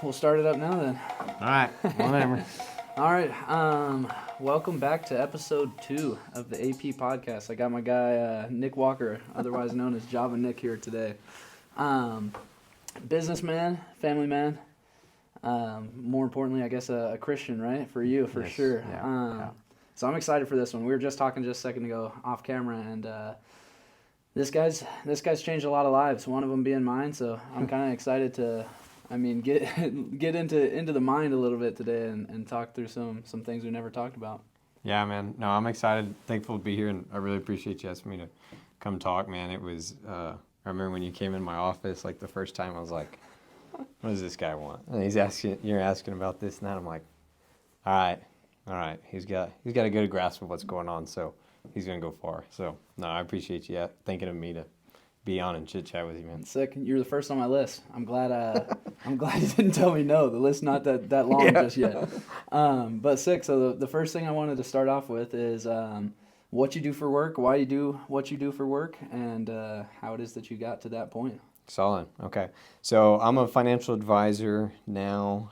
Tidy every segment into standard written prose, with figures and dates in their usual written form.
We'll start it up now then. All right, whatever. All right. Welcome back to episode 2 of the AP podcast. I got my guy Nick Walker, otherwise known as Java Nick, here today. Businessman, family man. More importantly, I guess a Christian, right? For you, for Yes, sure. yeah. So I'm excited for this one. We were just talking just a second ago off camera, and this guy's changed a lot of lives. One of them being mine. So I'm kind of excited to. Get into the mind a little bit today and talk through some things we never talked about. Yeah, man. No, I'm excited, thankful to be here, and I really appreciate you asking me to come talk, man. It was, I remember when you came in my office, like the first time, I was like, what does this guy want? And you're asking about this and that. I'm like, all right. He's got a good grasp of what's going on, so he's going to go far. So, no, I appreciate you thinking of me to be on and chit chat with you, man. Sick. You're the first on my list. I'm glad you didn't tell me no. The list's not that long just yet. But sick. So the first thing I wanted to start off with is what you do for work, why you do what you do for work, and how it is that you got to that point. Solid. Okay. So I'm a financial advisor now.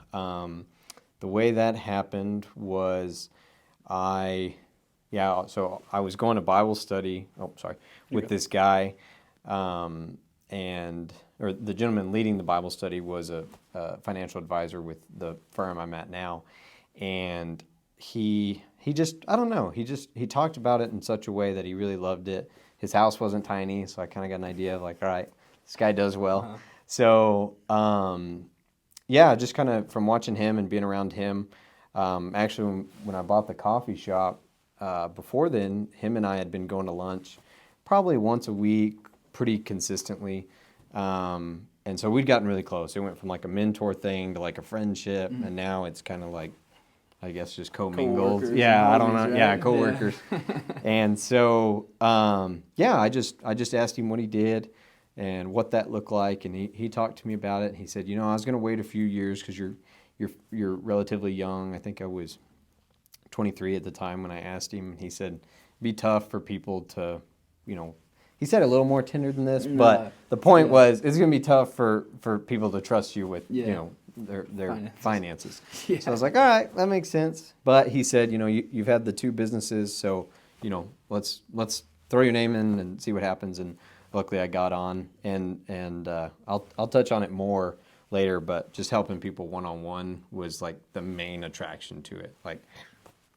The way that happened was so I was going to Bible study, with this guy. Or the gentleman leading the Bible study was a financial advisor with the firm I'm at now, and he just, I don't know, he talked about it in such a way that he really loved it. His house wasn't tiny, so I kind of got an idea of like, all right, this guy does well. Uh-huh. So just kind of from watching him and being around him. Actually, when I bought the coffee shop, before then, him and I had been going to lunch probably once a week, pretty consistently. And so we'd gotten really close. It went from like a mentor thing to like a friendship, and now it's kind of like, I guess, just commingled. Coworkers Yeah, I and don't know. homies, Yeah, right? coworkers. And so, I just asked him what he did and what that looked like, and he talked to me about it. He said, I was going to wait a few years because you're relatively young. I think I was 23 at the time when I asked him. And he said, it'd be tough for people to, he said a little more tender than this, but the point was it's going to be tough for people to trust you with, their finances. Yeah. So I was like, all right, that makes sense. But he said, you've had the two businesses, so, let's throw your name in and see what happens. And luckily I got on, and I'll touch on it more later, but just helping people one-on-one was like the main attraction to it. Like,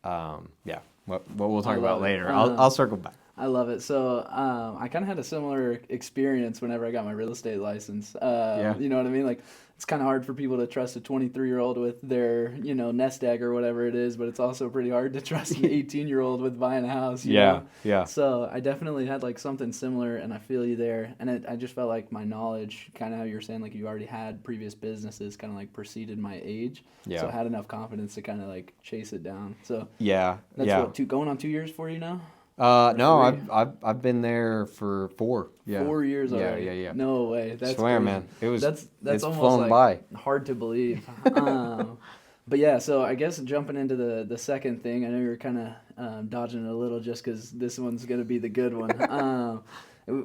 what we'll talk about later. I'll circle back. I love it. So I kind of had a similar experience whenever I got my real estate license. You know what I mean? Like, it's kind of hard for people to trust a 23-year-old with their, nest egg or whatever it is, but it's also pretty hard to trust an 18-year-old with buying a house. You know? Yeah. So I definitely had like something similar, and I feel you there. And I just felt like my knowledge, kind of how you were saying, like you already had previous businesses, kind of like preceded my age. Yeah. So I had enough confidence to kind of like chase it down. So Yeah. that's going on 2 years for you now? No, three? I've been there for 4. Yeah. 4 years Yeah, already. yeah. No way. That's Swear, crazy. man. It was. That's it's almost flown like by. hard to believe. But yeah, so I guess jumping into the second thing, I know you're kind of dodging it a little just because this one's going to be the good one.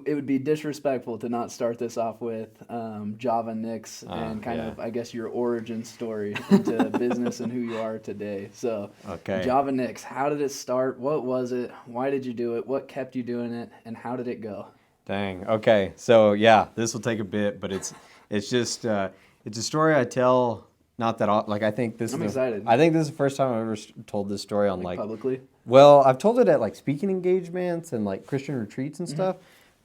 It would be disrespectful to not start this off with Java Nix and kind of, I guess, your origin story into business and who you are today. So, Okay. Java Nix, how did it start? What was it? Why did you do it? What kept you doing it? And how did it go? Dang. Okay. So yeah, this will take a bit, but it's just it's a story I tell. Not that I think this. I'm excited. I think this is the first time I've ever told this story on like. Publicly? Well, I've told it at like speaking engagements and like Christian retreats and stuff,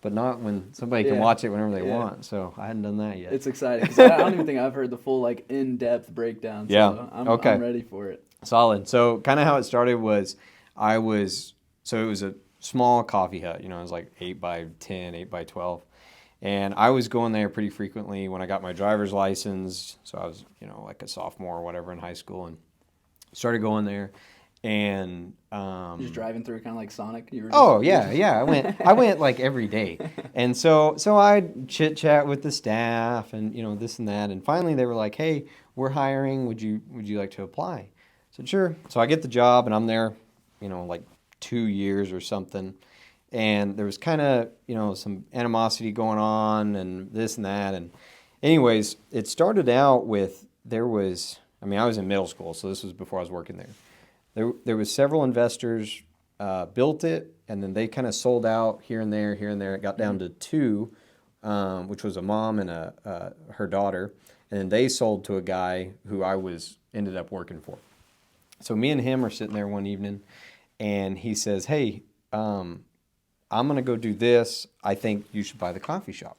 but not when somebody can Yeah. watch it whenever they Yeah. want. So I hadn't done that yet. It's exciting 'cause I don't even think I've heard the full like in-depth breakdown. So Yeah. Okay. I'm ready for it. Solid. So kind of how it started was it was a small coffee hut, it was like 8 by 10, 8 by 12. And I was going there pretty frequently when I got my driver's license. So I was, like a sophomore or whatever in high school, and started going there. And Just driving through kind of like Sonic. You were oh yeah. I went like every day. And so I'd chit chat with the staff and this and that. And finally they were like, "Hey, we're hiring. Would you like to apply?" I said, "Sure." So I get the job and I'm there, like 2 years or something. And there was kind of, some animosity going on and this and that. And anyways, it started out with there was, I mean, I was in middle school, so this was before I was working there. There was several investors built it, and then they kind of sold out here and there, here and there. It got down to two, which was a mom and her daughter, and then they sold to a guy who I ended up working for. So me and him are sitting there one evening, and he says, "Hey, I'm gonna go do this. I think you should buy the coffee shop."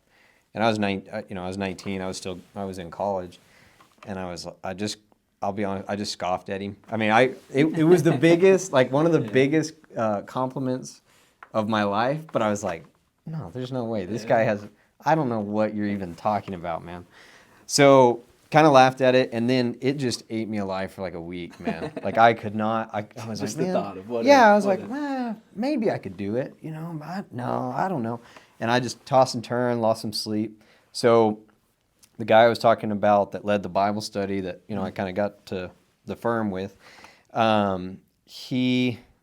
And I was 19. I was in college, and I'll be honest, I just scoffed at him. I mean, it was the biggest, like one of the biggest compliments of my life. But I was like, no, there's no way. This guy I don't know what you're even talking about, man. So kind of laughed at it, and then it just ate me alive for like a week, man. Like I could not. I was Just like, the man. thought of what. Yeah, I was like, maybe I could do it, but no, I don't know. And I just tossed and turned, lost some sleep. So the guy I was talking about that led the Bible study that I kind of got to the firm with, I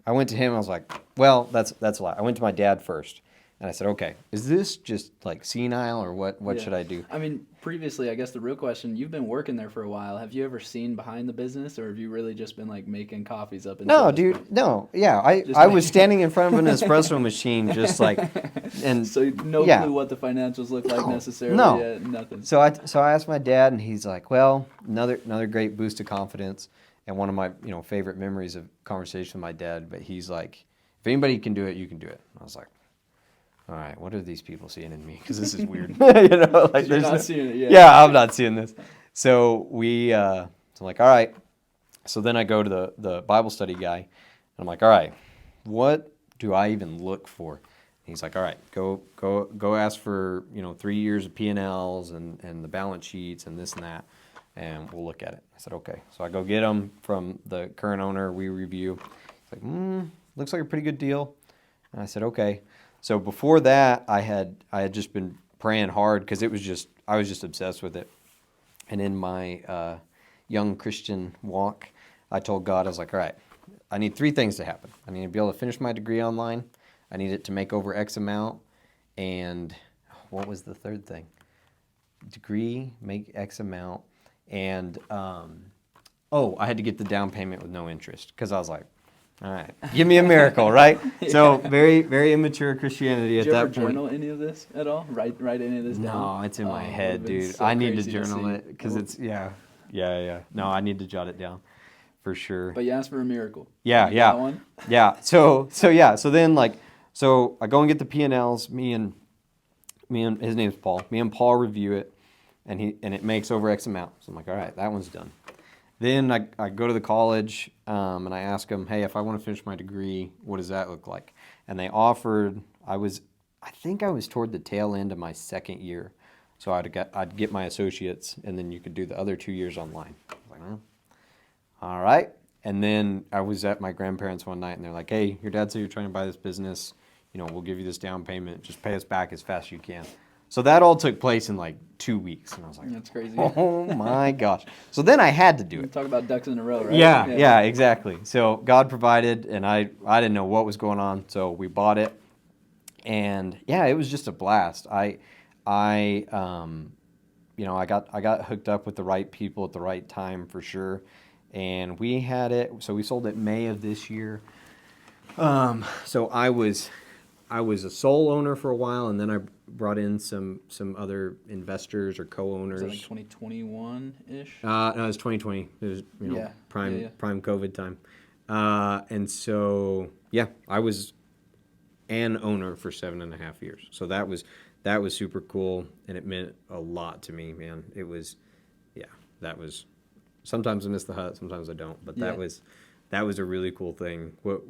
went to him. I was like, well, that's a lot. I went to my dad first, and I said, okay, is this just like senile or what? What should I do? I mean, previously, I guess the real question: you've been working there for a while. Have you ever seen behind the business, or have you really just been like making coffees up? No, dude. No, yeah. I was standing in front of an espresso machine, just like, and so no clue what the financials look like necessarily. No, yet, nothing. So I asked my dad, and he's like, well, another great boost of confidence, and one of my favorite memories of conversation with my dad. But he's like, if anybody can do it, you can do it. And I was like, all right, what are these people seeing in me? Because this is weird. Like you're not seeing it yet. Yeah, I'm not seeing this. So so I'm like, all right. So then I go to the Bible study guy, and I'm like, all right, what do I even look for? And he's like, all right, go ask for 3 years of P&Ls and the balance sheets and this and that, and we'll look at it. I said, okay. So I go get them from the current owner. We review. It's like, looks like a pretty good deal. And I said, okay. So before that, I had just been praying hard because I was just obsessed with it. And in my young Christian walk, I told God, I was like, all right, I need 3 things to happen. I need to be able to finish my degree online. I need it to make over X amount. And what was the third thing? Degree, make X amount. And, I had to get the down payment with no interest because I was like, all right, give me a miracle, right? Yeah. So very, very immature Christianity at that point. Did you ever journal any of this at all? Write any of this down? No, it's in my head, dude. So I need to journal it because it's yeah. No, I need to jot it down for sure. But you asked for a miracle. Yeah. Got one? Yeah. So then I go and get the P&Ls. Me and his name's Paul. Me and Paul review it, and it makes over X amount. So I'm like, all right, that one's done. Then I go to the college and I ask them, hey, if I want to finish my degree, what does that look like? And they offered, I think I was toward the tail end of my second year. So I'd get my associates, and then you could do the other 2 years online. I was like, all right. And then I was at my grandparents one night, and they're like, hey, your dad said you're trying to buy this business. We'll give you this down payment. Just pay us back as fast as you can. So that all took place in like 2 weeks, and I was like, that's crazy. Oh my gosh. So then I had to do it. Talk about ducks in a row, right? Yeah, exactly. So God provided, and I didn't know what was going on, so we bought it. And yeah, it was just a blast. I got hooked up with the right people at the right time for sure. And we had it, so we sold it May of this year. So I was a sole owner for a while, and then I brought in some other investors or co-owners. Was that like 2021-ish? No, it was 2020. It was prime COVID time. And so I was an owner for 7.5 years. So that was super cool, and it meant a lot to me, man. It was that was. Sometimes I miss the hut, sometimes I don't. But that was a really cool thing. What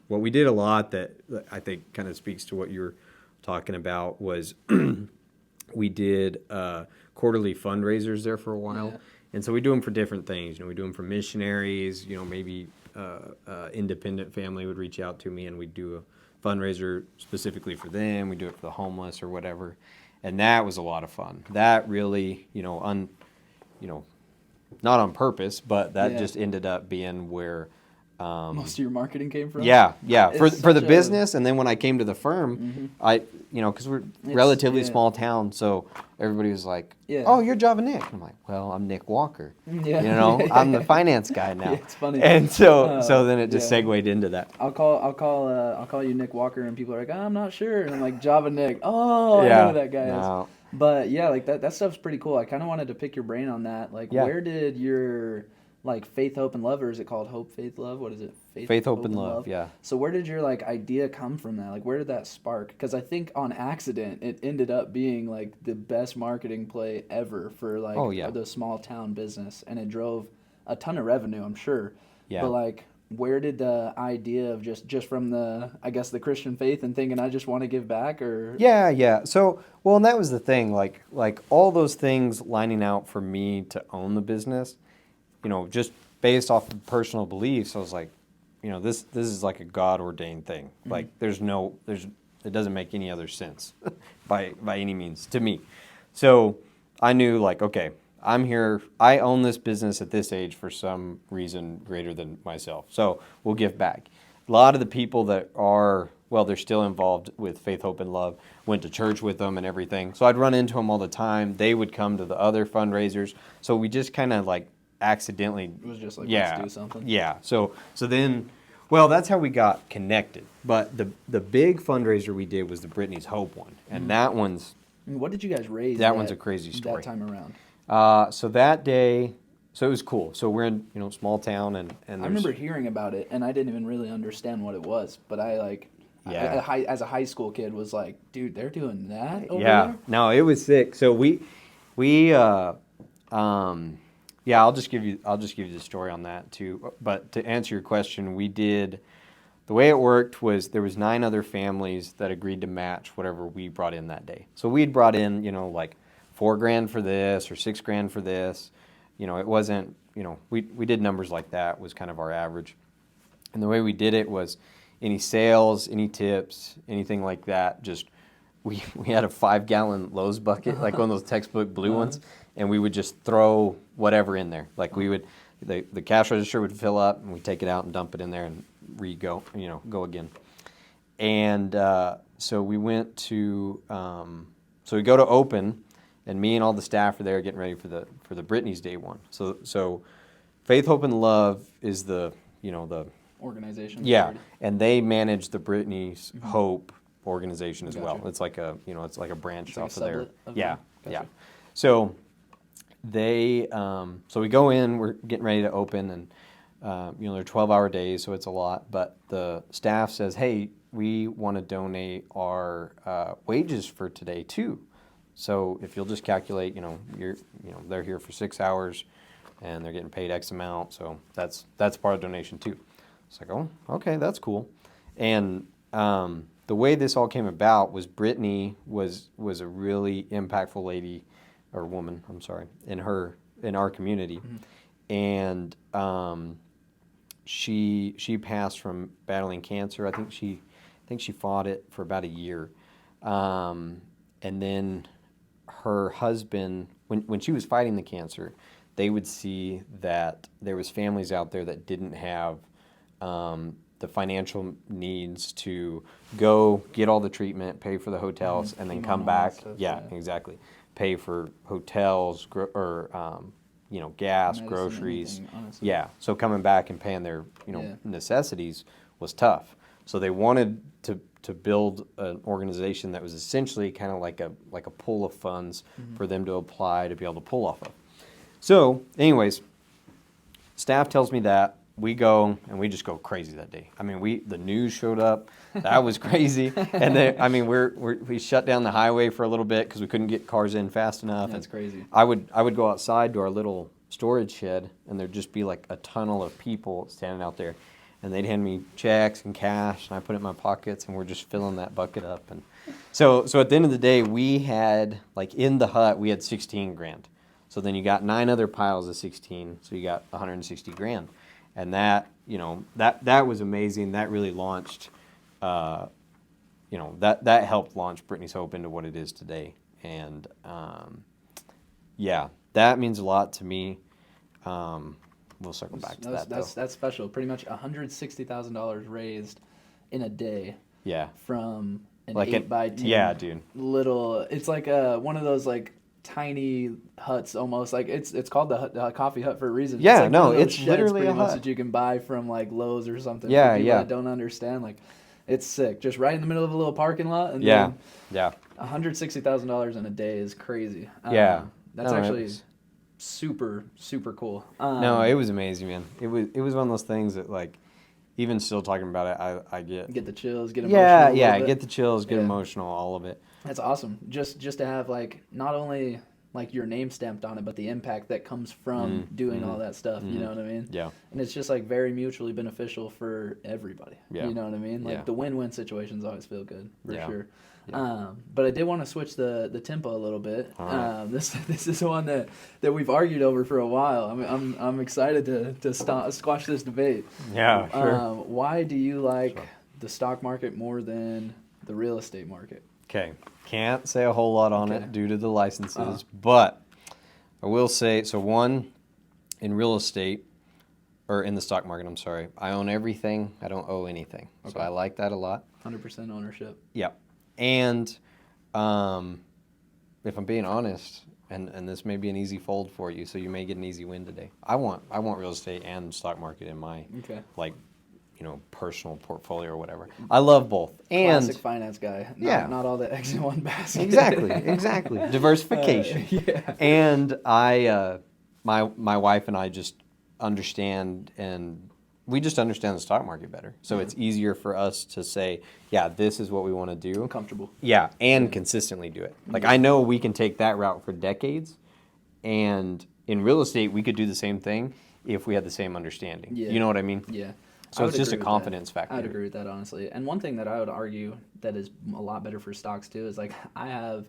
we did a lot that I think kind of speaks to what you were talking about was we did quarterly fundraisers there for a while. Yeah. And so we do them for different things. We do them for missionaries. Maybe independent family would reach out to me, and we'd do a fundraiser specifically for them. We do it for the homeless or whatever. And that was a lot of fun. That really, not on purpose, but that just ended up being where Most of your marketing came from? Yeah, It's for the such a- business, and then when I came to the firm, I because we're relatively yeah. small town, so everybody was like, Yeah. "Oh, you're Java Nick." I'm like, "Well, I'm Nick Walker. Yeah. You know, Yeah, I'm the yeah. finance guy now." Yeah, it's funny. And so then it just Yeah. segued into that. I'll call you Nick Walker, and people are like, I'm not sure, and I'm like Java Nick. Oh, I know Yeah, who that guy is. no, But yeah, like that stuff's pretty cool. I kind of wanted to pick your brain on that. Like, Yeah. where did your like faith, hope, and love, or is it called hope, faith, love? What is it? Faith, Hope, and Love. Yeah. So where did your like idea come from that? Like, where did that spark? Because I think on accident it ended up being like the best marketing play ever for like Oh, yeah. the small town business, and it drove a ton of revenue, I'm sure. Yeah. But like, where did the idea of just from the, I guess, the Christian faith and thinking I just want to give back, or Yeah. So, well, and that was the thing, like all those things lining out for me to own the business, just based off of personal beliefs, I was like, this is like a God ordained thing. Mm-hmm. Like it doesn't make any other sense by any means to me. So I knew like, okay, I'm here. I own this business at this age for some reason greater than myself. So we'll give back. A lot of the people that are, well, they're still involved with Faith, Hope, and Love, went to church with them and everything. So I'd run into them all the time. They would come to the other fundraisers. So we just kind of like accidentally. it was just like, Yeah. let's do something? Yeah. So then, well, that's how we got connected. But the big fundraiser we did was the Brittany's Hope one. And that one's, I mean, what did you guys raise? That one's a crazy story. That time around. so that day, so it was cool. So we're in, small town and I there's, remember hearing about it, and I didn't even really understand what it was. But I like, Yeah. as a high school kid, was like, dude, they're doing that over Yeah, there? no, it was sick. So yeah, I'll just give you the story on that too. But to answer your question, the way it worked was there was 9 other families that agreed to match whatever we brought in that day. So we'd brought in, like $4,000 for this or $6,000 for this. It wasn't, we did numbers like that was kind of our average. And the way we did it was any sales, any tips, anything like that, just we had a 5-gallon Lowe's bucket, like one of those textbook blue ones, and we would just throw whatever in there. Like we would, the cash register would fill up, and we'd take it out and dump it in there and go again. And so we went to, so we go to open, and me and all the staff are there getting ready for the Brittany's Day one. So Faith, Hope, and Love is the Organization. yeah, and they manage the Brittany's Mm-hmm. Hope organization as well. Gotcha. It's like a branch It's like off a of there. sublet of Yeah, them? Gotcha. yeah. So they, so we go in, we're getting ready to open, and they're 12-hour days, so it's a lot. But the staff says, "Hey, we want to donate our wages for today too. So if you'll just calculate, they're here for 6 hours, and they're getting paid X amount, so that's part of the donation too." It's like, oh, okay, that's cool. And the way this all came about was Brittany was a really impactful lady, or woman, I'm sorry, in our community, and she passed from battling cancer. I think she fought it for about a year, and then her husband, when she was fighting the cancer, they would see that there was families out there that didn't have the financial needs to go get all the treatment, pay for the hotels, and then Chemo come and all that back. stuff, Yeah, yeah. exactly. Pay for hotels gas, Medicine, groceries. anything, honestly. Yeah, so coming back and paying their Yeah. necessities was tough. So they wanted to build an organization that was essentially kind of like a pool of funds for them to apply to be able to pull off of. So, anyways, staff tells me that. We go and we just go crazy that day. I mean, the news showed up. That was crazy. And then, I mean, we shut down the highway for a little bit because we couldn't get cars in fast enough. That's And crazy. I would go outside to our little storage shed, and there'd just be like a tunnel of people standing out there, and they'd hand me checks and cash, and I put it in my pockets, and we're just filling that bucket up. And so at the end of the day, we had, like, in the hut, we had 16 grand. So then you got 9 other piles of 16, so you got 160 grand. And that, that was amazing. That really launched, that helped launch Brittany's Hope into what it is today. And, yeah, that means a lot to me. we'll circle back to that though. That's special. Pretty much $160,000 raised in a day Yeah. from an Like 8x10 yeah, dude. little. It's like one of those like tiny huts almost. Like it's called the coffee hut for a reason. Yeah, it's like no, one of those it's sheds literally pretty a much hut. that you can buy from like Lowe's or something. Yeah, for people yeah. that don't understand, like it's sick. Just right in the middle of a little parking lot, and Yeah. then Yeah. $160,000 in a day is crazy. Yeah. That's No, it actually was- super cool. No, it was amazing, man. It was one of those things that like even still talking about it, I get get the chills, get emotional. yeah, a little yeah, bit. get the chills, get Yeah. emotional, all of it. That's awesome. Just to have like not only like your name stamped on it, but the impact that comes from doing all that stuff. You know what I mean? Yeah. And it's just like very mutually beneficial for everybody. Yeah. You know what I mean? Like Yeah. the win-win situations always feel good for Yeah. sure. Yeah. But I did want to switch the tempo a little bit. All right. This is one that we've argued over for a while. I'm excited to squash this debate. Yeah, sure. Why do you like Sure. the stock market more than the real estate market? Okay. Can't say a whole lot on Okay. it due to the licenses, but I will say so one in real estate or in the stock market, I'm sorry. I own everything. I don't owe anything. So Okay. I like that a lot. 100% ownership. Yeah. And if I'm being honest, and this may be an easy fold for you, so you may get an easy win today. I want real estate and stock market in my Okay. like, personal portfolio or whatever. I love both. And Classic finance guy. Yeah. Not all the eggs in one basket. exactly. Diversification. Yeah. And I my wife and I just understand, and we just understand the stock market better. So it's easier for us to say, yeah, this is what we want to do. I'm comfortable. Yeah, and consistently do it. Like I know we can take that route for decades, and in real estate we could do the same thing if we had the same understanding. Yeah. You know what I mean? Yeah. So I it's would just a agree with confidence that. factor. I would agree with that, honestly. And one thing that I would argue that is a lot better for stocks too is like I have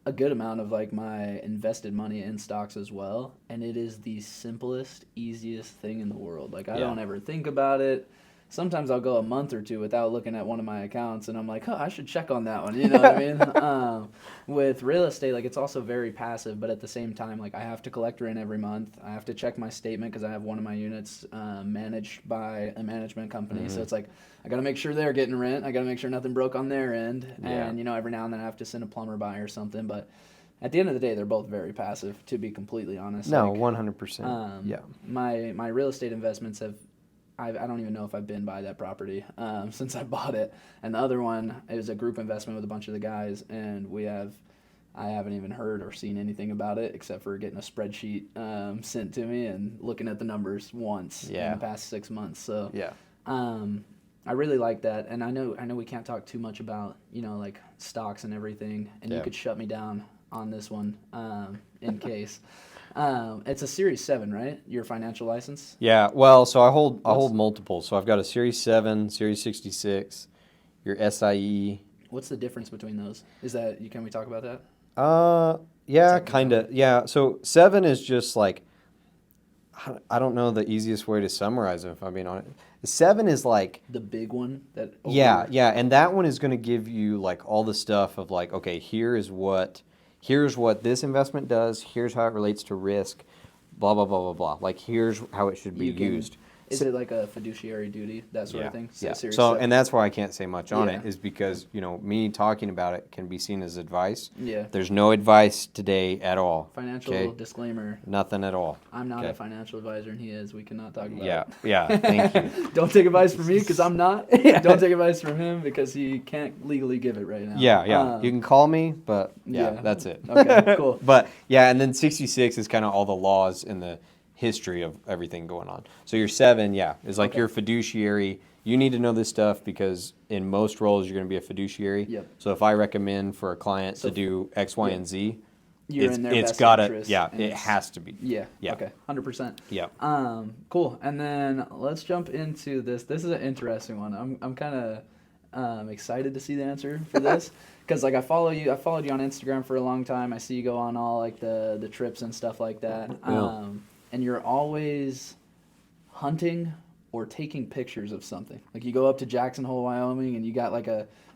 a good amount of like my invested money in stocks as well, and it is the simplest, easiest thing in the world. Like I Yeah. don't ever think about it. Sometimes I'll go a month or two without looking at one of my accounts, and I'm like, oh, I should check on that one. You know what I mean? With real estate, like it's also very passive, but at the same time, like I have to collect rent every month. I have to check my statement because I have one of my units managed by a management company. So it's like I got to make sure they're getting rent. I got to make sure nothing broke on their end, Yeah. and every now and then I have to send a plumber by or something. But at the end of the day, they're both very passive. To be completely honest, No, Like, 100%. Yeah. my real estate investments have. I don't even know if I've been by that property since I bought it. And the other one is a group investment with a bunch of the guys, and I haven't even heard or seen anything about it except for getting a spreadsheet sent to me and looking at the numbers once Yeah. in the past 6 months. So Yeah. I really like that, and I know we can't talk too much about like stocks and everything, and Yeah. you could shut me down on this one in case. It's a Series 7, right? Your financial license. Yeah, well, so I hold What's- multiple. So I've got a Series 7, Series 66, your SIE. What's the difference between those? Can we talk about that? Yeah, Technically. kind of. Yeah, so 7 is just like I don't know the easiest way to summarize it if I'm being honest. 7 is like The big one that yeah, and that one is going to give you like all the stuff of like, okay, here's what this investment does, here's how it relates to risk, blah blah blah blah blah. Like here's how it should be You can- used. Is it like a fiduciary duty, that sort of thing? Yeah. Series So 7. and that's why I can't say much on Yeah. it is because me talking about it can be seen as advice. Yeah. There's no advice today at all. Financial okay? disclaimer. Nothing at all. I'm not Okay. a financial advisor, and he is. We cannot talk about Yeah. it. Yeah. Thank you. Don't take advice from me because I'm not. Yeah. Don't take advice from him because he can't legally give it right now. Yeah. Yeah. You can call me, but yeah, yeah. that's it. Okay, cool. But yeah, and then 66 is kind of all the laws and the history of everything going on. So your 7, is like Okay. your fiduciary. You need to know this stuff because in most roles you're going to be a fiduciary. Yep. So if I recommend for a client So to do X, Y, yeah. and Z, You're in their it's best gotta, interest, yeah, and it it's- has to be. Yeah. Yeah. Okay. 100%. Yeah. Cool. And then let's jump into this. This is an interesting one. I'm kind of excited to see the answer for this because like I followed you on Instagram for a long time. I see you go on all like the trips and stuff like that. Yeah. And you're always hunting or taking pictures of something. Like you go up to Jackson Hole, Wyoming, and you got like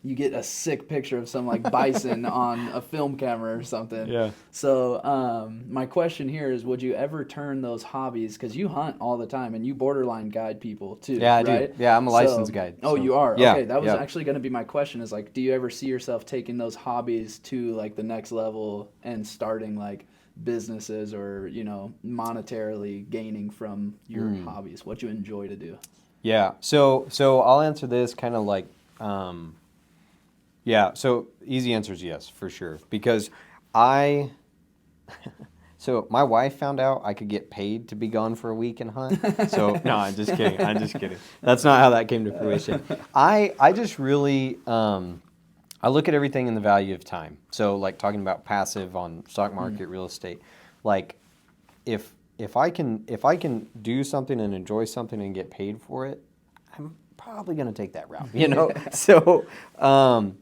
you get a sick picture of some like bison on a film camera or something. Yeah. So my question here is, would you ever turn those hobbies, because you hunt all the time and you borderline guide people too, Yeah, I right? do. Yeah, I'm a licensed guide. Oh, so- you are? Yeah, Okay, that was yeah. actually going to be my question, is like, do you ever see yourself taking those hobbies to like the next level and starting like businesses, or, you know, monetarily gaining from your hobbies, what you enjoy to do? Yeah. So I'll answer this kind of like, yeah. So easy answer is yes, for sure. Because so my wife found out I could get paid to be gone for a week and hunt. So no, I'm just kidding. I'm just kidding. That's not how that came to fruition. I just really, I look at everything in the value of time. So like talking about passive on stock market, real estate, like if I can do something and enjoy something and get paid for it, I'm probably going to take that route, you know? So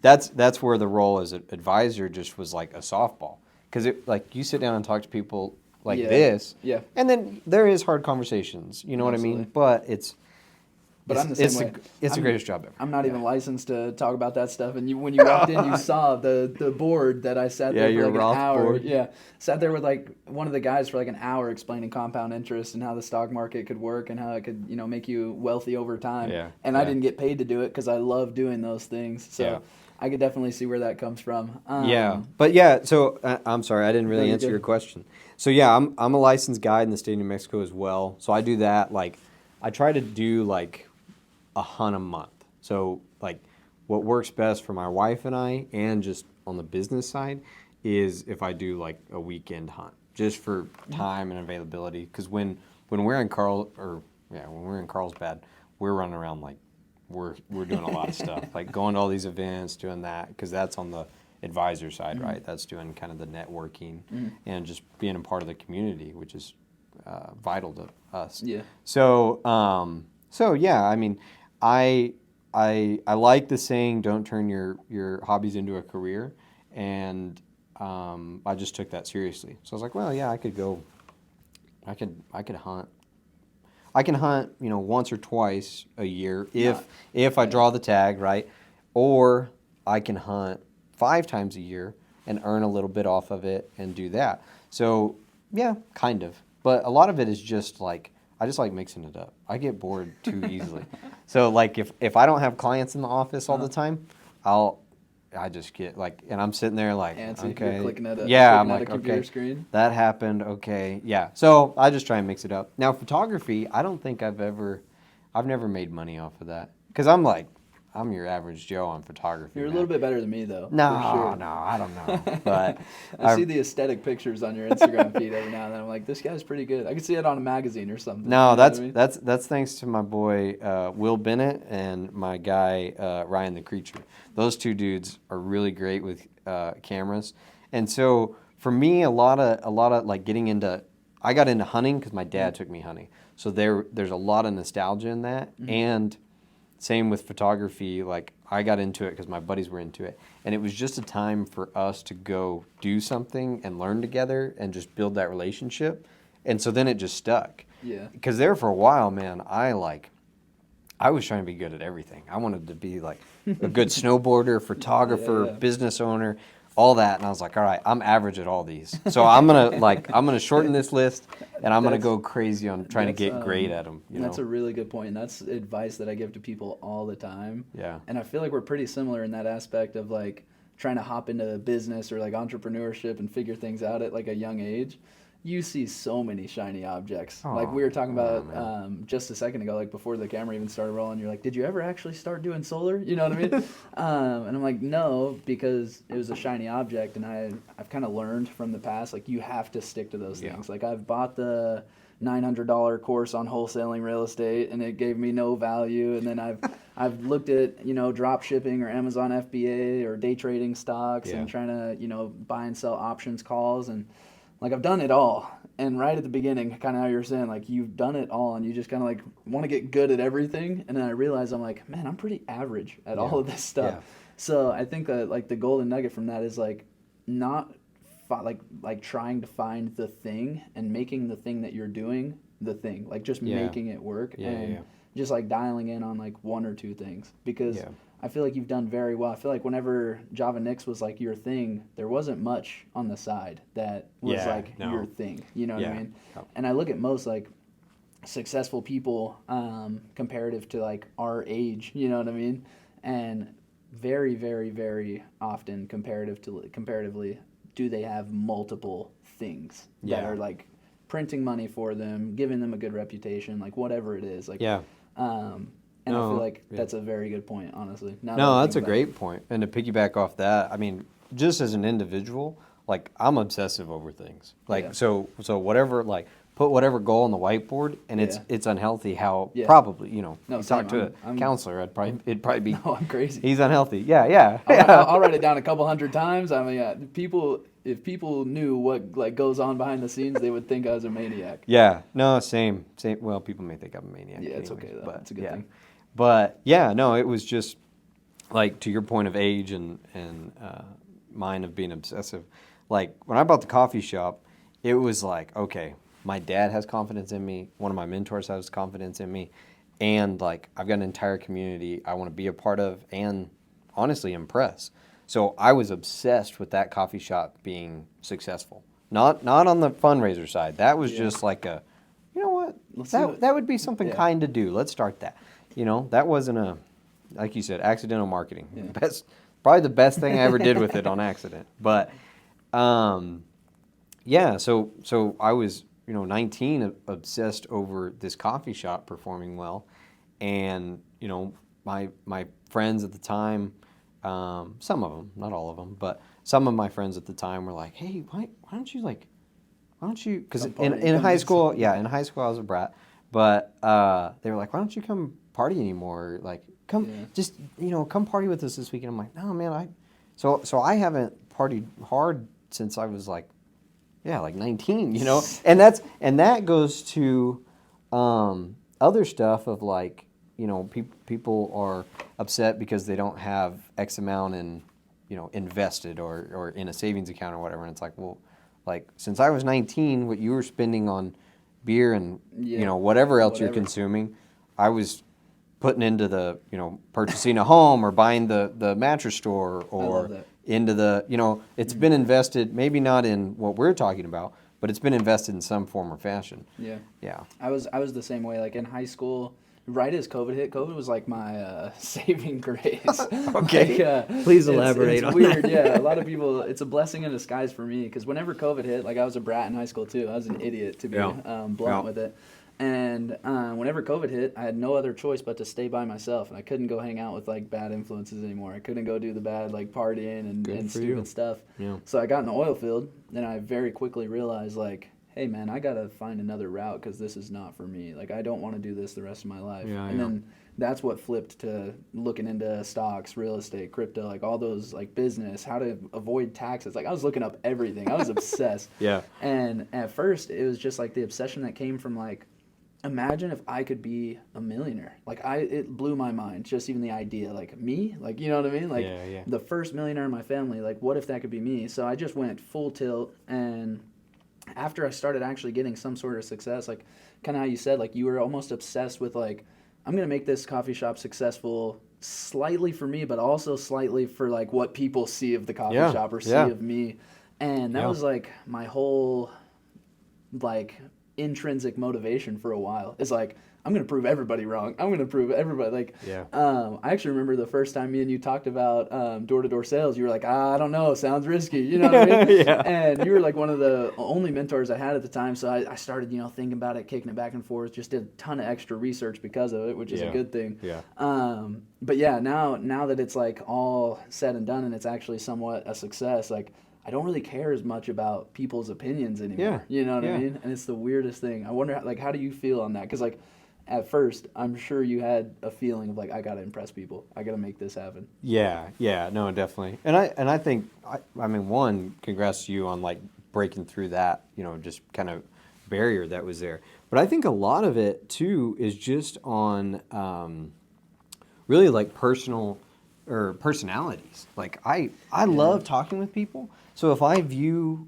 that's where the role as an advisor just was like a softball. Because like you sit down and talk to people like this, Yeah. and then there is hard conversations, you know what I Absolutely. mean? But I'm the same way. It's the greatest job ever. I'm not even licensed to talk about that stuff. And when you walked in, you saw the board that I sat there for your like an Roth hour. board. Yeah, sat there with like one of the guys for like an hour explaining compound interest and how the stock market could work and how it could, you know, make you wealthy over time. Yeah, And I yeah. didn't get paid to do it because I love doing those things. So Yeah. I could definitely see where that comes from. Yeah, but yeah. So I'm sorry, I didn't No, really you're answer good. your question. So yeah, I'm a licensed guide in the state of New Mexico as well. So I do that. Like, I try to do like a hunt a month. So like, what works best for my wife and I, and just on the business side, is if I do like a weekend hunt, just for time and availability. Because when we're in when we're in Carlsbad, we're running around like we're doing a lot of stuff, like going to all these events, doing that, because that's on the advisor side, right? That's doing kind of the networking and just being a part of the community, which is vital to us. Yeah. So so yeah, I mean, I like the saying, "Don't turn your hobbies into a career," and I just took that seriously. So I was like, well, yeah, I could hunt. I can hunt, you know, once or twice a year if I draw the tag, right? Or I can hunt 5 times a year and earn a little bit off of it and do that. So yeah, kind of. But a lot of it is just like, I just like mixing it up. I get bored too easily. So like if I don't have clients in the office all the time, I just get like, and I'm sitting there like, Antsy, okay, you're clicking at a, yeah, clicking I'm at like, a computer okay, screen. that happened, okay, yeah. So I just try and mix it up. Now photography, I don't think I've never made money off of that, because I'm your average Joe on photography. You're a man. little bit better than me, though. No, for sure. no, I don't know, but I see the aesthetic pictures on your Instagram feed every now and then. I'm like, this guy's pretty good. I could see it on a magazine or something. no, you know what I mean? that's thanks to my boy Will Bennett and my guy Ryan the Creature. Those two dudes are really great with cameras, and so for me, a lot of like getting into, I got into hunting because my dad took me hunting, so there's a lot of nostalgia in that, and same with photography. Like, I got into it because my buddies were into it, and it was just a time for us to go do something and learn together and just build that relationship, and so then it just stuck. Yeah. Because there for a while, man, I was trying to be good at everything. I wanted to be like a good snowboarder, photographer, Yeah. business owner, all that. And I was like, all right, I'm average at all these. So I'm gonna shorten this list, and I'm gonna That's- go crazy on trying to that's, get great at them. That's a really good point. And that's advice that I give to people all the time. Yeah. And I feel like we're pretty similar in that aspect of like trying to hop into business or like entrepreneurship and figure things out at like a young age. You see so many shiny objects. Like we were talking about just a second ago, like before the camera even started rolling, you're like, did you ever actually start doing solar? You know what I mean? And I'm like, no, because it was a shiny object, and I've kind of learned from the past, like you have to stick to those things. Like I've bought the $900 course on wholesaling real estate, and it gave me no value. And then I've looked at, you know, drop shipping or Amazon FBA or day trading stocks and trying to, you know, buy and sell options calls, and like I've done it all. And right at the beginning, kind of how you were saying, like you've done it all and you just kind of like want to get good at everything. And then I realized I'm like, man, I'm pretty average at all of this stuff. Yeah. So I think that like the golden nugget from that is like not like trying to find the thing and making the thing that you're doing the thing, like just Yeah. making it work Yeah, and yeah. just like dialing in on like one or two things because Yeah. I feel like you've done very well. I feel like whenever Java Nix was like your thing, there wasn't much on the side that was Yeah, like no. your thing. You know what I Yeah. mean? Yep. And I look at most like successful people comparative to like our age. You know what I mean? And very, very, very often comparatively, do they have multiple things that Yeah. are like printing money for them, giving them a good reputation, like whatever it is. Like, Yeah. and I No, feel like yeah. that's a very good point, honestly. Now that No, I that's a think about great point. And to piggyback off that, I mean, just as an individual, like I'm obsessive over things. Like Yeah. so whatever, like put whatever goal on the whiteboard, and Yeah. it's unhealthy. How Yeah. probably No, you same. talk to I'm- a counselor, it'd probably be it. No, I'm crazy. he's unhealthy. Yeah, yeah, I'll write it down a couple hundred times. I mean, yeah, if people knew what like goes on behind the scenes, they would think I was a maniac. Yeah, no, same. Well, people may think I'm a maniac. Yeah, it's anyways, okay though. But, It's a good yeah. thing. But yeah, no, it was just like to your point of age and mine of being obsessive. Like when I bought the coffee shop, it was like, okay, my dad has confidence in me. One of my mentors has confidence in me, and like I've got an entire community I want to be a part of and honestly impress. So I was obsessed with that coffee shop being successful. Not on the fundraiser side. That was Yeah. just like a, you know what? Let's do it. That would be something Yeah. kind to do. Let's start that. That wasn't a, like you said, accidental marketing. Yeah. Probably the best thing I ever did with it on accident. But, yeah. So I was 19, obsessed over this coffee shop performing well, and my friends at the time, some of them, not all of them, but some of my friends at the time were like, hey, why don't you, because Come party, in come high do school, something. yeah, in high school I was a brat, but they were like, why don't you come party anymore? Like, come, Yeah. just, come party with us this weekend. I'm like, no, man, so I haven't partied hard since I was like 19, and that goes to other stuff of like, people are upset because they don't have X amount in, invested or in a savings account or whatever. And it's like, well, like since I was 19, what you were spending on beer and, Yeah. whatever else you're Whatever. consuming, I was putting into the, purchasing a home or buying the mattress store or love that. into the, it's been invested, maybe not in what we're talking about, but it's been invested in some form or fashion. Yeah. Yeah. I was the same way. Like in high school, right as COVID hit, COVID was like my saving grace. Okay. Like, Please elaborate it's on weird. that. Yeah, a lot of people. It's a blessing in disguise for me because whenever COVID hit, like I was a brat in high school too. I was an idiot to be Yeah. blunt Yeah. with it. And whenever COVID hit, I had no other choice but to stay by myself, and I couldn't go hang out with like bad influences anymore. I couldn't go do the bad like partying and Good for stupid you. stuff. Yeah. So I got in the oil field, and I very quickly realized like, hey man, I gotta find another route because this is not for me. Like I don't want to do this the rest of my life. Yeah, and yeah. then that's what flipped to looking into stocks, real estate, crypto, like all those like business, how to avoid taxes. Like I was looking up everything. I was obsessed. Yeah. And at first it was just like the obsession that came from like, imagine if I could be a millionaire. Like it blew my mind, just even the idea, like me, like, you know what I mean? Like Yeah, yeah. the first millionaire in my family, like what if that could be me? So I just went full tilt, and after I started actually getting some sort of success, like kind of how you said, like you were almost obsessed with like, I'm going to make this coffee shop successful slightly for me, but also slightly for like what people see of the coffee Yeah, shop or see yeah. of me. And that Yeah. was like my whole like intrinsic motivation for a while. It's like, I'm going to prove everybody wrong. I'm going to prove everybody like, Yeah. I actually remember the first time me and you talked about door-to-door sales. You were like, I don't know, sounds risky. You know what I mean? Yeah. And you were like one of the only mentors I had at the time. So I started, thinking about it, kicking it back and forth, just did a ton of extra research because of it, which is a Yeah. good thing. Yeah. But yeah, now that it's like all said and done and it's actually somewhat a success, like I don't really care as much about people's opinions anymore. Yeah. You know what Yeah. I mean? And it's the weirdest thing. I wonder, how do you feel on that? Because like, at first, I'm sure you had a feeling of like, I gotta impress people. I gotta make this happen. Yeah, no, definitely. And I think I mean, one, congrats to you on like breaking through that, just kind of barrier that was there. But I think a lot of it too is just on really like personal or personalities. Like I love talking with people. So if I view,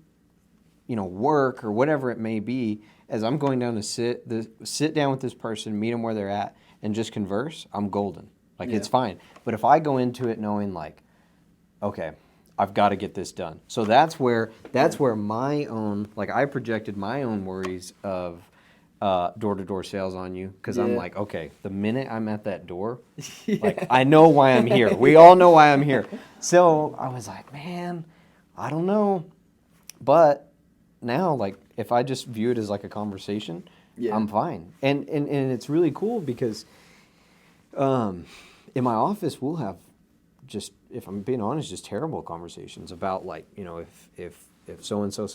work or whatever it may be as I'm going down to sit down with this person, meet them where they're at, and just converse, I'm golden. Like it's fine. But if I go into it knowing like, okay, I've got to get this done. So that's where my own, like I projected my own worries of door-to-door sales on you, because I'm like, okay, the minute I'm at that door, like I know why I'm here. We all know why I'm here. So I was like, man, I don't know. But now, like, if I just view it as like a conversation, I'm fine. And it's really cool because in my office, we'll have just, if I'm being honest, just terrible conversations about like, you know, if so-and-so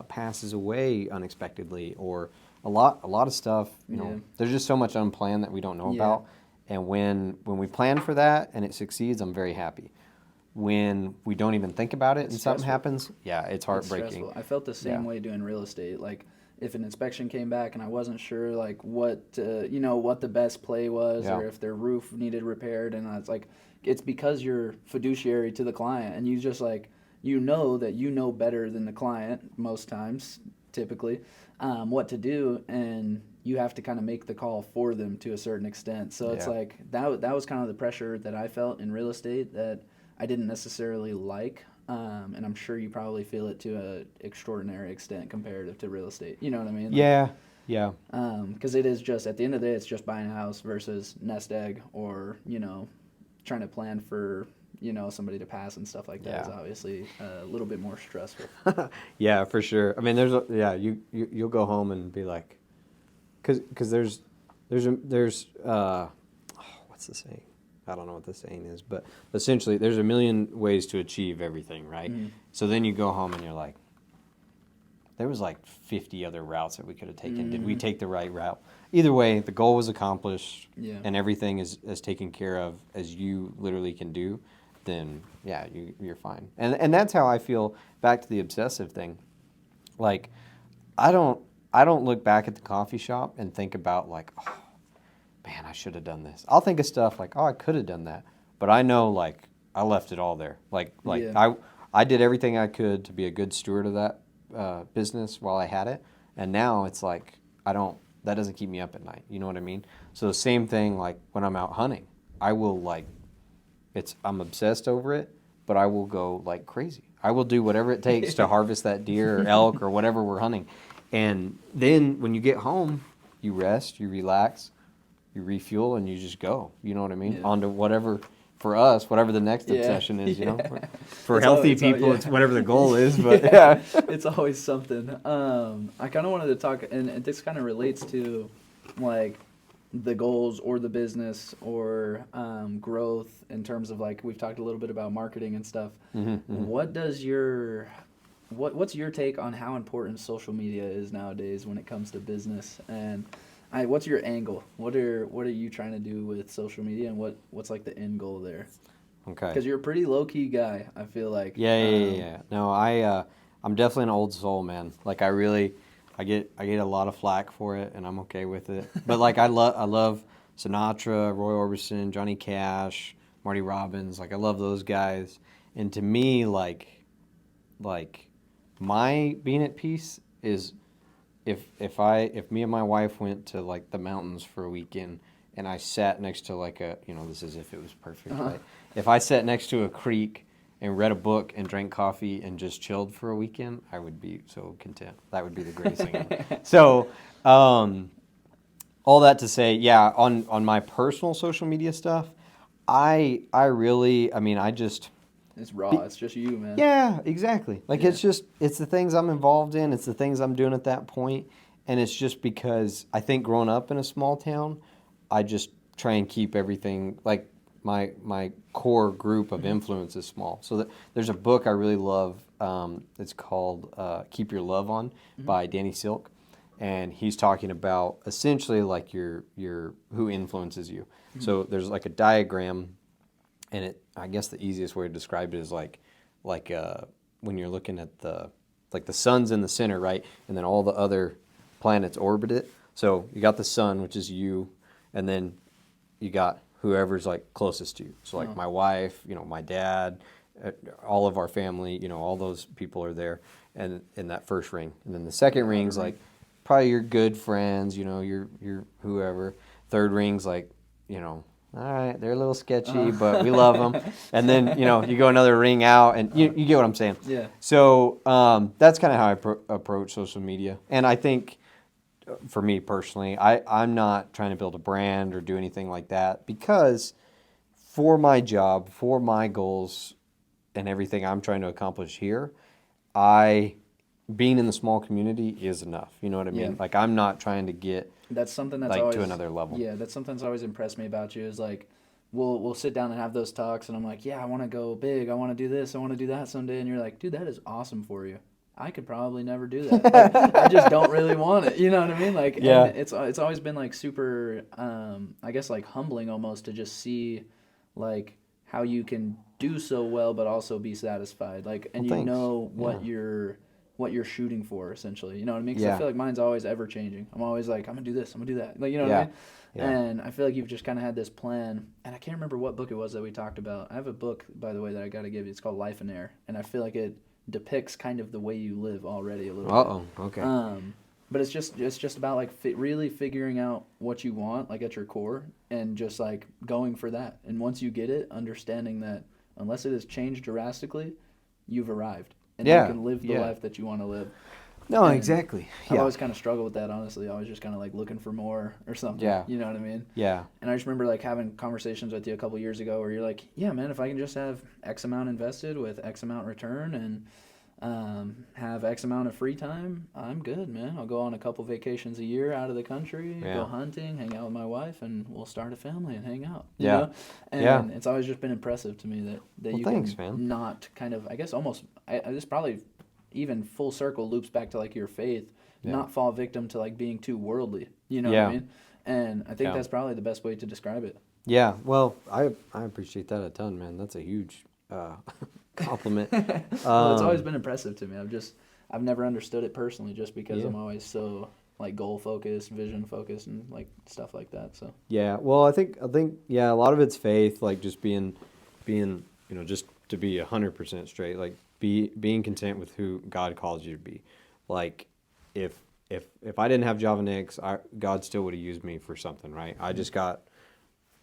passes away unexpectedly, or a lot of stuff, you know, there's just so much unplanned that we don't know about. And when we plan for that and it succeeds, I'm very happy. When we don't even think about it and something happens, it's heartbreaking. I felt the same way doing real estate. Like if an inspection came back and I wasn't sure like what what the best play was, or if their roof needed repaired, and I was like, it's because you're fiduciary to the client, and you just like, you know that you know better than the client most times, typically, what to do, and you have to kind of make the call for them to a certain extent. So it's like that was kind of the pressure that I felt in real estate that I didn't necessarily like, and I'm sure you probably feel it to an extraordinary extent comparative to real estate. You know what I mean? Yeah. Because it is just, at the end of the day, it's just buying a house versus nest egg, or trying to plan for somebody to pass and stuff like that is obviously a little bit more stressful. Yeah, for sure. I mean, you'll go home and be like, because there's what's the saying? I don't know what the saying is, but essentially there's a million ways to achieve everything, right? So then you go home and you're like, there was like 50 other routes that we could have taken. Did we take the right route? Either way, the goal was accomplished, and everything is as taken care of as you literally can do, then you're fine. And that's how I feel, back to the obsessive thing. Like, I don't look back at the coffee shop and think about like, oh, man, I should have done this. I'll think of stuff like, oh, I could have done that. But I know, like, I left it all there. I did everything I could to be a good steward of that business while I had it. And now it's like, that doesn't keep me up at night. You know what I mean? So the same thing, like, when I'm out hunting, I will, like, I'm obsessed over it, but I will go, like, crazy. I will do whatever it takes to harvest that deer or elk or whatever we're hunting. And then when you get home, you rest, you relax, you refuel, and you just go. You know what I mean? On to whatever, for us, whatever the next obsession is, you know? For healthy people, it's whatever the goal is, but it's always something. I kind of wanted to talk, and this kind of relates to, like, the goals or the business or growth in terms of, like, we've talked a little bit about marketing and stuff. What does what's your take on how important social media is nowadays when it comes to business? And what's your angle? What are you trying to do with social media, and what's like the end goal there? Okay. Because you're a pretty low key guy, I feel like. Yeah. No, I'm definitely an old soul, man. Like I get a lot of flack for it, and I'm okay with it. But like I love Sinatra, Roy Orbison, Johnny Cash, Marty Robbins. Like I love those guys. And to me, like my being at peace is if me and my wife went to like the mountains for a weekend and I sat next to like this is if it was perfect, right? If I sat next to a creek and read a book and drank coffee and just chilled for a weekend, I would be so content. That would be the greatest thing ever. So, all that to say, on my personal social media stuff, I just... It's raw. It's just you, man. Yeah, exactly. Like it's the things I'm involved in. It's the things I'm doing at that point. And it's just because I think growing up in a small town, I just try and keep everything, like my core group of influence is small. So there's a book I really love. It's called Keep Your Love On by Danny Silk. And he's talking about essentially like your who influences you. So there's like a diagram. And I guess the easiest way to describe it is like when you're looking at the sun's in the center, right? And then all the other planets orbit it. So you got the sun, which is you, and then you got whoever's like closest to you. So like my wife, my dad, all of our family, all those people are there, and in that first ring. And then the second ring's like probably your good friends, you know, your whoever. Third ring's like, you know, all right, they're a little sketchy, but we love them. And then, you know, you go another ring out, and you get what I'm saying. Yeah. So that's kind of how I approach social media. And I think, for me personally, I'm not trying to build a brand or do anything like that, because for my job, for my goals, and everything I'm trying to accomplish here, being in the small community is enough. You know what I mean? Yeah. Like, I'm not trying to get That's something that's like always to another level. Yeah, that's something that's always impressed me about you is like we'll sit down and have those talks and I'm like, yeah, I want to go big. I want to do this. I want to do that someday. And you're like, dude, that is awesome for you. I could probably never do that. Like, I just don't really want it. You know what I mean? Like, Yeah. and it's always been like super, I guess like humbling almost to just see like how you can do so well, but also be satisfied. Like, and Well, you thanks. know Yeah. what you're shooting for essentially. You know what I mean? Because I Yeah. feel like mine's always ever changing. I'm always like, I'm gonna do this. I'm gonna do that. Like, you know what I Yeah. mean? Yeah. And I feel like you've just kind of had this plan. And I can't remember what book it was that we talked about. I have a book, by the way, that I got to give you. It's called Life in Air, and I feel like it depicts kind of the way you live already a little bit. Uh-oh. Okay. But it's just about like really figuring out what you want, like at your core, and just like going for that. And once you get it, understanding that unless it has changed drastically, you've arrived, and Yeah, you can live the yeah. life that you want to live. No, And exactly. I've Yeah. always kind of struggled with that, honestly. I was just kind of like looking for more or something. Yeah. You know what I mean? Yeah. And I just remember like having conversations with you a couple years ago where you're like, yeah, man, if I can just have X amount invested with X amount return and have X amount of free time, I'm good, man. I'll go on a couple vacations a year out of the country, Yeah. go hunting, hang out with my wife, and we'll start a family and hang out. You Yeah. know? And Yeah. it's always just been impressive to me that Well, you thanks, can man. not kind of, I guess almost, this probably even full circle loops back to like your faith, Yeah. not fall victim to like being too worldly. You know Yeah. what I mean? And I think Yeah. that's probably the best way to describe it. Yeah. Well, I appreciate that a ton, man. That's a huge compliment. Well, it's always been impressive to me. I've never understood it personally just because Yeah. I'm always so like goal focused, vision focused, and like stuff like that. So Yeah. Well, I think yeah, a lot of it's faith, like just being you know, just to be 100% straight, like being content with who God calls you to be. Like if I didn't have Java Nix, God still would have used me for something, right? I just got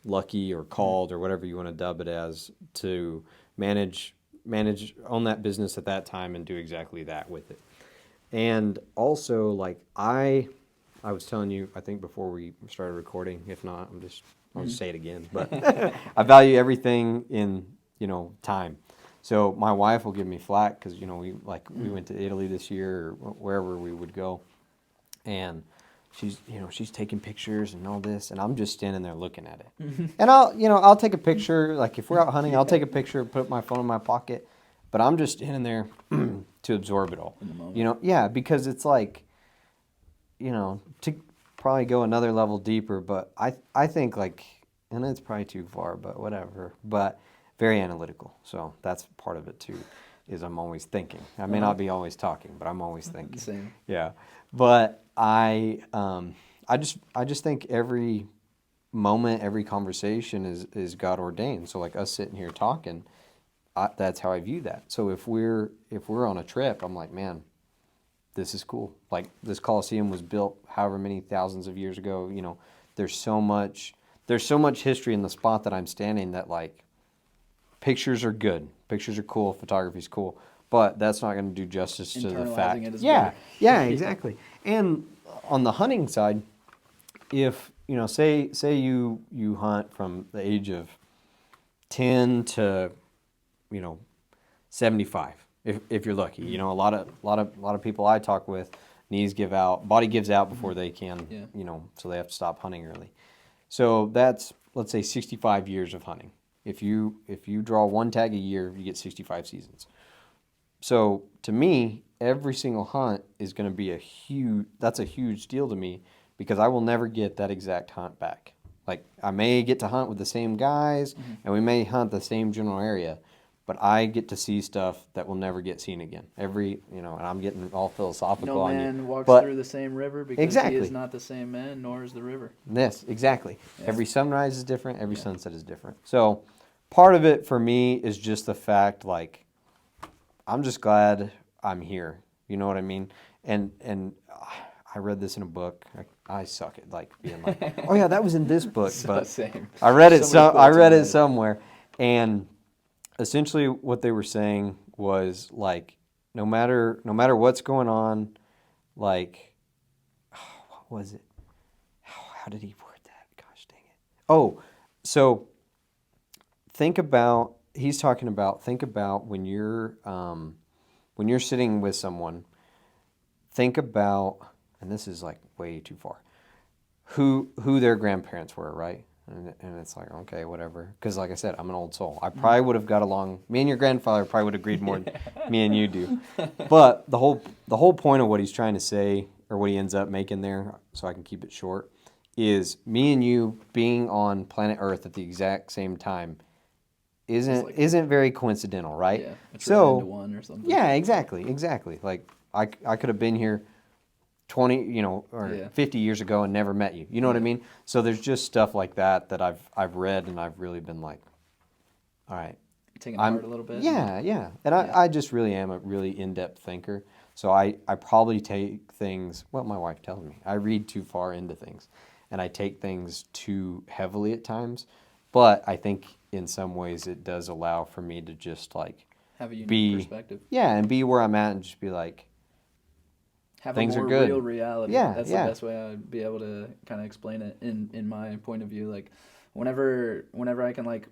lucky or called or whatever you want to dub it as to manage own that business at that time and do exactly that with it. And also, like I was telling you, I think before we started recording, if not, I'll just say it again, but I value everything in, you know, time. So my wife will give me flack because, you know, we went to Italy this year or wherever we would go, and she's taking pictures and all this, and I'm just standing there looking at it. And I'll take a picture, like if we're out hunting, I'll take a picture, put my phone in my pocket, but I'm just standing there to absorb it all. in the moment. You know, yeah, because it's like, you know, to probably go another level deeper, but I think like, and it's probably too far, but whatever, but very analytical. So that's part of it too, is I'm always thinking. I may not be always talking, but I'm always thinking. Same. Yeah. But I just think every moment, every conversation is God ordained. So like us sitting here talking, that's how I view that. So if we're on a trip, I'm like, man, this is cool. Like this Colosseum was built however many thousands of years ago. You know, there's so much history in the spot that I'm standing that like pictures are good. Pictures are cool. Photography's cool. But that's not going to do justice to the Internalizing fact. it is Yeah, better. yeah, exactly. And on the hunting side, if you know, say you hunt from the age of 10 to 75, if you're lucky. You know, a lot of people I talk with, body gives out before they can. Yeah. You know, so they have to stop hunting early. So that's, let's say, 65 years of hunting. If you draw one tag a year, you get 65 seasons. So to me, every single hunt is going to be a huge deal to me, because I will never get that exact hunt back. Like I may get to hunt with the same guys, and we may hunt the same general area, but I get to see stuff that will never get seen again. And I'm getting all philosophical No on you. man walks But through the same river because he Exactly. is not the same man, nor is the river. Yes, exactly. Yeah. Every sunrise is different. Every Yeah. sunset is different. So part of it for me is just the fact, like, I'm just glad I'm here. You know what I mean? And I read this in a book. I suck at like being like, oh yeah, that was in this book, So but same. I read it. So many I quotes read on it it. somewhere, and essentially what they were saying was like, no matter what's going on, like, what was it? How did he word that? Gosh dang it. Oh, so think about. He's talking about. Think about when you're sitting with someone. Think about, and this is like way too far. Who their grandparents were, right? And it's like, okay, whatever. Because like I said, I'm an old soul. I probably would have got along. Me and your grandfather probably would have agreed more than me and you do. But the whole point of what he's trying to say, or what he ends up making there, so I can keep it short, is me and you being on planet Earth at the exact same time isn't very coincidental, right? Yeah, it's So written into one or something. yeah, exactly. Like I could have been here 20, or Yeah. 50 years ago and never met you. You know what I Yeah. mean? So there's just stuff like that I've read, and I've really been like, all right, Taking it hard a little bit. yeah. And Yeah. I just really am a really in-depth thinker. So I probably take things, well, my wife tells me, I read too far into things, and I take things too heavily at times. But I think in some ways it does allow for me to just like Have a unique be, perspective. yeah, and be where I'm at and just be like, Have things a are more good. real reality. Yeah, That's yeah. the best way I'd be able to kind of explain it in my point of view. Like whenever I can like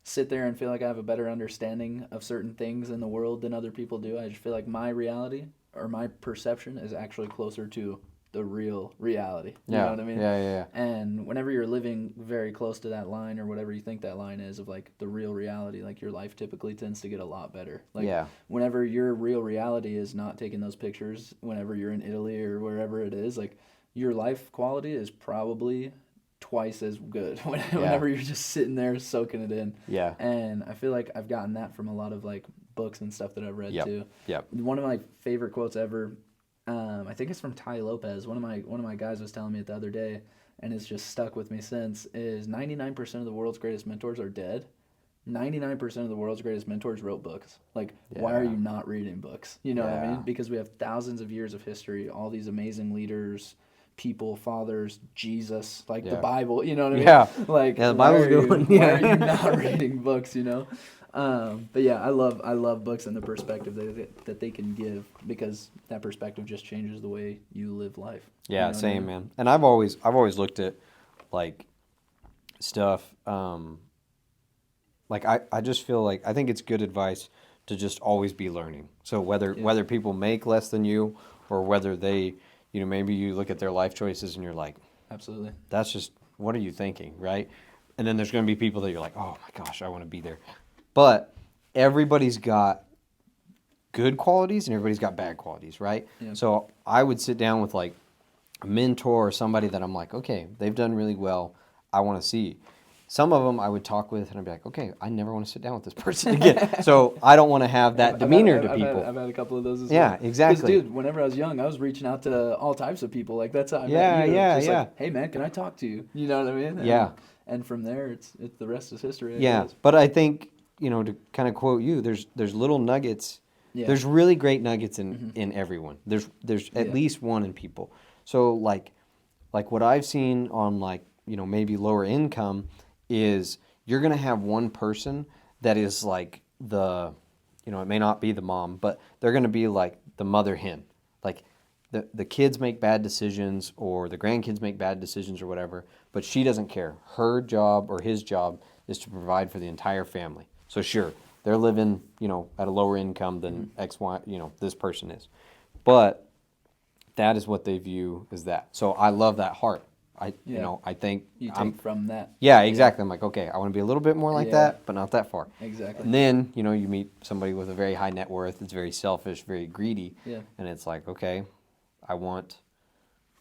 sit there and feel like I have a better understanding of certain things in the world than other people do, I just feel like my reality or my perception is actually closer to the real reality. You know what I mean? Yeah. And whenever you're living very close to that line or whatever you think that line is of like the real reality, like your life typically tends to get a lot better. Like Yeah. whenever your real reality is not taking those pictures, whenever you're in Italy or wherever it is, like your life quality is probably twice as good whenever you're just sitting there soaking it in. Yeah. And I feel like I've gotten that from a lot of like books and stuff that I've read too. Yep. One of my favorite quotes ever, I think it's from Ty Lopez. One of my guys was telling me it the other day, and it's just stuck with me since. Is 99% of the world's greatest mentors are dead. 99% of the world's greatest mentors wrote books. Like, why are Yeah. you not reading books? You know what I Yeah. mean? Because we have thousands of years of history, all these amazing leaders, people, fathers, Jesus, like the Yeah. Bible. You know what I mean? Yeah. Like, Yeah, the why Bible's are a good you, one. why Yeah. are you not reading books? You know. But yeah, I love books and the perspective that they can give, because that perspective just changes the way you live life. You know Yeah, what I same, mean? man. And I've always looked at like stuff, like I just feel like I think it's good advice to just always be learning. So whether people make less than you, or whether they, maybe you look at their life choices and you're like, Absolutely. that's just, what are you thinking, right? And then there's going to be people that you're like, oh my gosh, I want to be there. But everybody's got good qualities and everybody's got bad qualities, right? Yeah. So I would sit down with like a mentor or somebody that I'm like, okay, they've done really well. I want to see. Some of them I would talk with and I'd be like, okay, I never want to sit down with this person again. So I don't want to have that demeanor to people. I've had a couple of those as Yeah, well. exactly. Because, dude, whenever I was young, I was reaching out to all types of people. Like, that's how I Yeah, met you. yeah, Just yeah. like, hey, man, can I talk to you? You know what I mean? Yeah. And from there, it's the rest is history. I Yeah, guess. but I think, to kind of quote you, there's little nuggets. Yeah. There's really great nuggets in everyone. There's at Yeah. least one in people. So like what I've seen on like, maybe lower income is you're going to have one person that is like the, it may not be the mom, but they're going to be like the mother hen. Like the kids make bad decisions or the grandkids make bad decisions or whatever, but she doesn't care. Her job or his job is to provide for the entire family. So sure, they're living, at a lower income than X, Y, this person is. But that is what they view as that. So I love that heart. I think You I'm, take from that. yeah, exactly. I'm like, okay, I want to be a little bit more like Yeah. that, but not that far. Exactly. And then, you meet somebody with a very high net worth, it's very selfish, very greedy. Yeah. And it's like, okay, I want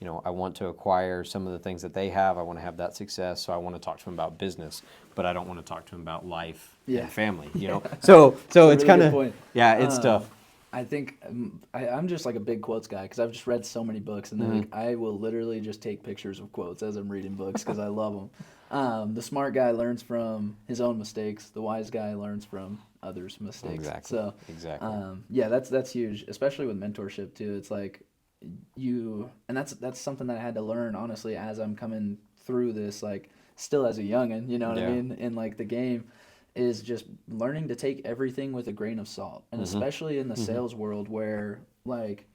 to acquire some of the things that they have. I want to have that success. So I want to talk to them about business, but I don't want to talk to them about life Yeah. and family, So it's really kind good of, point. yeah, it's tough. I think I'm just like a big quotes guy because I've just read so many books, and then like, I will literally just take pictures of quotes as I'm reading books because I love them. The smart guy learns from his own mistakes. The wise guy learns from others' mistakes. Exactly. So Exactly. yeah, that's huge, especially with mentorship too. It's like and that's something that I had to learn honestly as I'm coming through this, like still as a youngin, you know what I Yeah. mean, in like the game, is just learning to take everything with a grain of salt, and Mm-hmm. especially in the Mm-hmm. sales world where like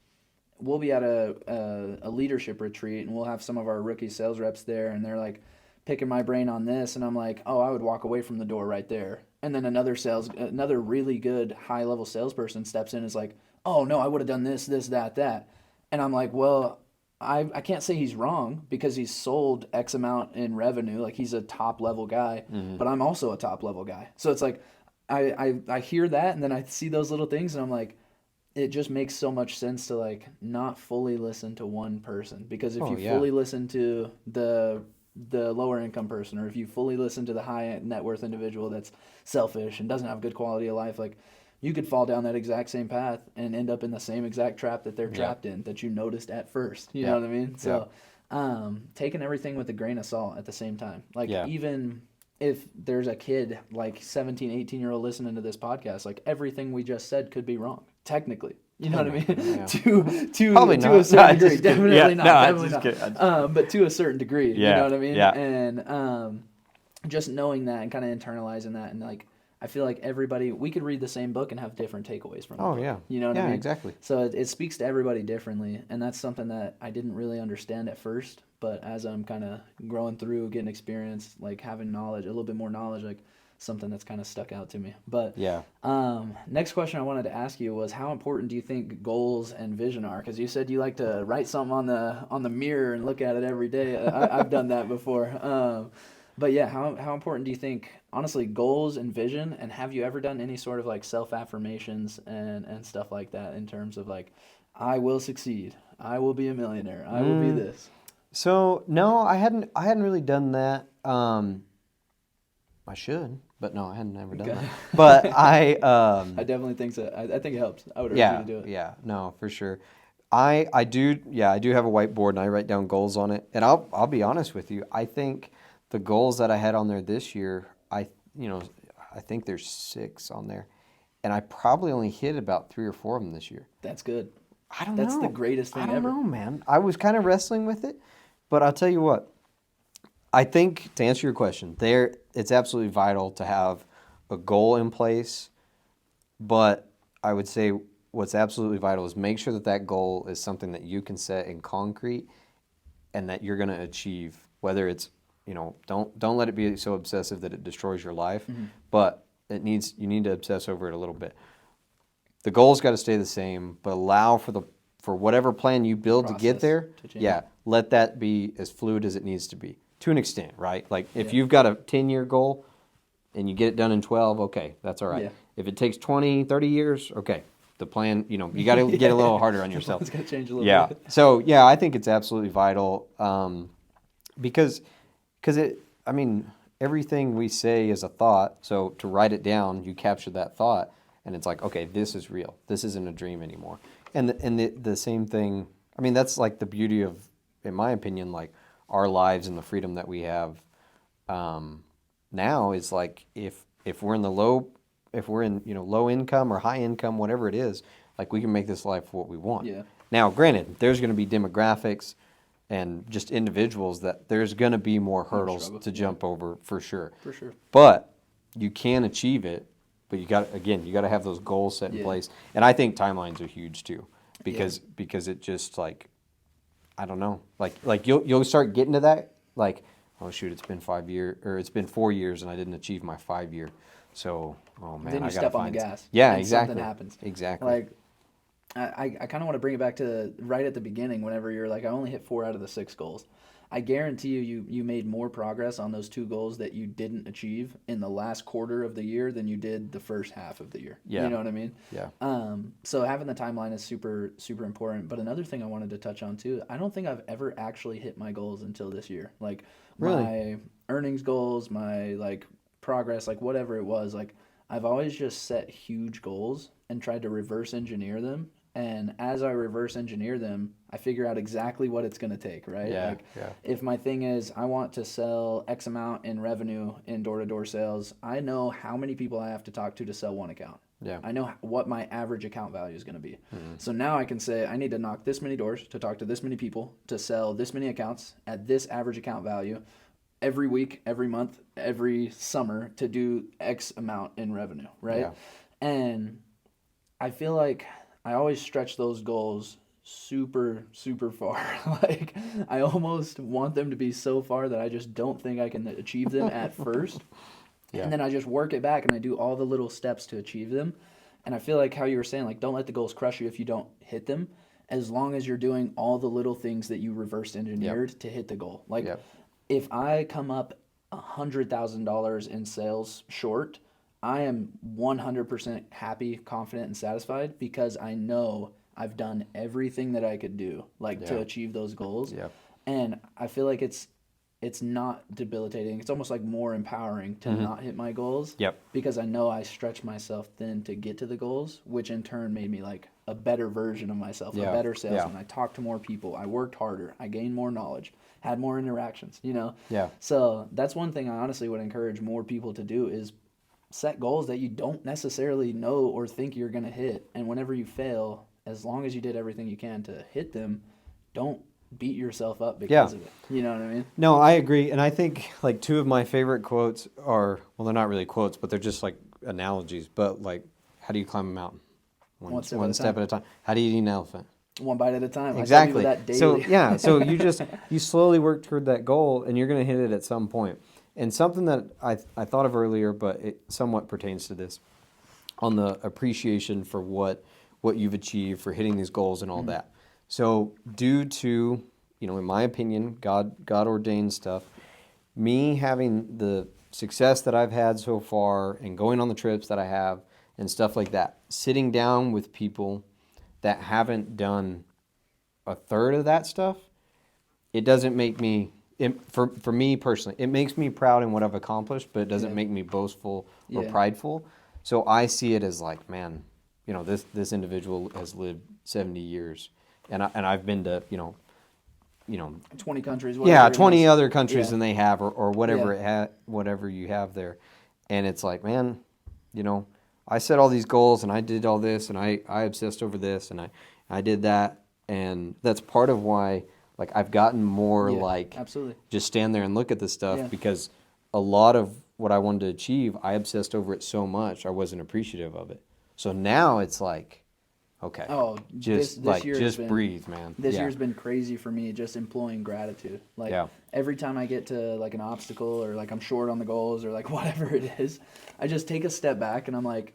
we'll be at a leadership retreat and we'll have some of our rookie sales reps there and they're like picking my brain on this and I'm like, oh, I would walk away from the door right there. And then another really good high level salesperson steps in and is like, oh no, I would have done this, this, that, that. And I'm like, well, I can't say he's wrong because he's sold X amount in revenue. Like he's a top level guy, Mm-hmm. but I'm also a top level guy. So it's like, I hear that and then I see those little things and I'm like, it just makes so much sense to like not fully listen to one person, because if Oh you yeah. fully listen to the lower income person, or if you fully listen to the high net worth individual that's selfish and doesn't have good quality of life, like you could fall down that exact same path and end up in the same exact trap that they're Yeah. trapped in that you noticed at first, you Yeah. know what I mean? Yeah. So taking everything with a grain of salt at the same time, like Yeah. even if there's a kid like 17, 18-year-old listening to this podcast, like everything we just said could be wrong technically, you know what I mean? Yeah. to Probably to not. a certain No, degree, just kidding. definitely Yeah, not, no, I definitely just not. kidding. But to a certain degree, you Yeah, know what I mean? yeah. And just knowing that and kind of internalizing that, and like I feel like we could read the same book and have different takeaways from the Oh book. yeah. You know what yeah, I mean? exactly. So it speaks to everybody differently, and that's something that I didn't really understand at first. But as I'm kind of growing through, getting experience, like having knowledge, a little bit more knowledge, like something that's kind of stuck out to me. But Yeah. next question I wanted to ask you was, how important do you think goals and vision are? Because you said you like to write something on the mirror and look at it every day. I've done that before. But yeah, how important do you think, honestly, goals and vision? And have you ever done any sort of like self affirmations and stuff like that in terms of like, I will succeed, I will be a millionaire, I will be this. So no, I hadn't really done that. I should, but no, I hadn't ever done Okay. that. But I I definitely think so. I think it helps. I would urge you yeah, to do it. yeah, no, for sure. I do, yeah, I do have a whiteboard and I write down goals on it. And I'll be honest with you. I think the goals that I had on there this year, I think there's 6 on there. And I probably only hit about 3 or 4 of them this year. That's good. I don't That's know. the greatest thing I don't ever. know, man. I was kind of wrestling with it, but I'll tell you what. I think to answer your question, it's absolutely vital to have a goal in place, but I would say what's absolutely vital is make sure that that goal is something that you can set in concrete and that you're going to achieve. Whether it's, don't let it be so obsessive that it destroys your life, but you need to obsess over it a little bit. The goal's got to stay the same, but allow for whatever plan you build to get Process there. to change. Yeah, let that be as fluid as it needs to be to an extent, right? Like if Yeah. you've got a 10-year goal and you get it done in 12, okay, that's all right. Yeah. If it takes 20, 30 years, okay, the plan, you got to get a little harder on yourself. It's got to change a little Yeah. bit. So, yeah, I think it's absolutely vital because everything we say is a thought. So to write it down, you capture that thought, and it's like, okay, this is real. This isn't a dream anymore. And the same thing. I mean, that's like the beauty of, in my opinion, like our lives and the freedom that we have now is like if we're in low income or high income, whatever it is, like we can make this life what we want. Yeah. Now, granted, there's going to be demographics and just individuals that there's going to be more hurdles struggle, to jump over for sure. For sure. But you can achieve it. But you got to have those goals set in Yeah. place. And I think timelines are huge too, because it just like, I don't know, like you'll start getting to that, like, oh shoot, it's been 5 years or it's been 4 years and I didn't achieve my 5 year. So, oh man, Then you I gotta step on find the gas. Yeah, and exactly. Something happens. Exactly. Like, I kind of want to bring it back to right at the beginning, whenever you're like, I only hit 4 out of the 6 goals. I guarantee you made more progress on those 2 goals that you didn't achieve in the last quarter of the year than you did the first half of the year. Yeah. You know what I mean? Yeah. So having the timeline is super, super important. But another thing I wanted to touch on too, I don't think I've ever actually hit my goals until this year. Like Really? my earnings goals, my like progress, like whatever it was, like I've always just set huge goals and tried to reverse engineer them. And as I reverse engineer them, I figure out exactly what it's going to take, right? Yeah, Like yeah. if my thing is I want to sell X amount in revenue in door-to-door sales, I know how many people I have to talk to sell one account. Yeah. I know what my average account value is going to be. So now I can say I need to knock this many doors to talk to this many people to sell this many accounts at this average account value every week, every month, every summer to do X amount in revenue, right? Yeah. And I feel like I always stretch those goals super, super far. Like, I almost want them to be so far that I just don't think I can achieve them at first. Yeah. And then I just work it back and I do all the little steps to achieve them. And I feel like how you were saying, like, don't let the goals crush you if you don't hit them, as long as you're doing all the little things that you reverse engineered to hit the goal. Like, Yep. if I come up $100,000 in sales short, I am 100% happy, confident, and satisfied because I know I've done everything that I could do, like to Yeah. achieve those goals. Yep. And I feel like it's not debilitating. It's almost like more empowering to not hit my goals. Yep. Because I know I stretched myself thin to get to the goals, which in turn made me like a better version of myself, Yeah. a better salesman. Yeah. I talked to more people. I worked harder. I gained more knowledge, had more interactions, you know? Yeah. So that's one thing I honestly would encourage more people to do is set goals that you don't necessarily know or think you're going to hit. And whenever you fail, as long as you did everything you can to hit them, don't beat yourself up because Yeah. of it. You know what I mean? No, I agree. And I think like two of my favorite quotes are, well, they're not really quotes, but they're just like analogies. But like, how do you climb a mountain? One step one at a step time. at a time. How do you eat an elephant? One bite at a time. Exactly. I tell people So that daily. yeah, so you slowly work toward that goal, and you're going to hit it at some point. And something that I thought of earlier, but it somewhat pertains to this, on the appreciation for what you've achieved, for hitting these goals and all that. So due to, in my opinion, God ordained stuff, me having the success that I've had so far and going on the trips that I have and stuff like that, sitting down with people that haven't done a third of that stuff, it doesn't make me, for me personally, it makes me proud in what I've accomplished, but it doesn't Yeah. make me boastful or Yeah. prideful. So I see it as like, man, this individual has lived 70 years, and I've been to 20 countries. yeah, whatever it 20 is. other countries Yeah. than they have, or whatever Yeah. whatever you have there, and it's like, man, I set all these goals and I did all this and I obsessed over this and I did that, and that's part of why like I've gotten more Yeah, like absolutely. just stand there and look at this stuff Yeah. because a lot of what I wanted to achieve, I obsessed over it so much I wasn't appreciative of it. So now it's like, okay, Oh, just this year has just been- breathe, man. This Yeah. year's been crazy for me, just employing gratitude. Like Yeah. every time I get to like an obstacle or like I'm short on the goals or like whatever it is, I just take a step back and I'm like,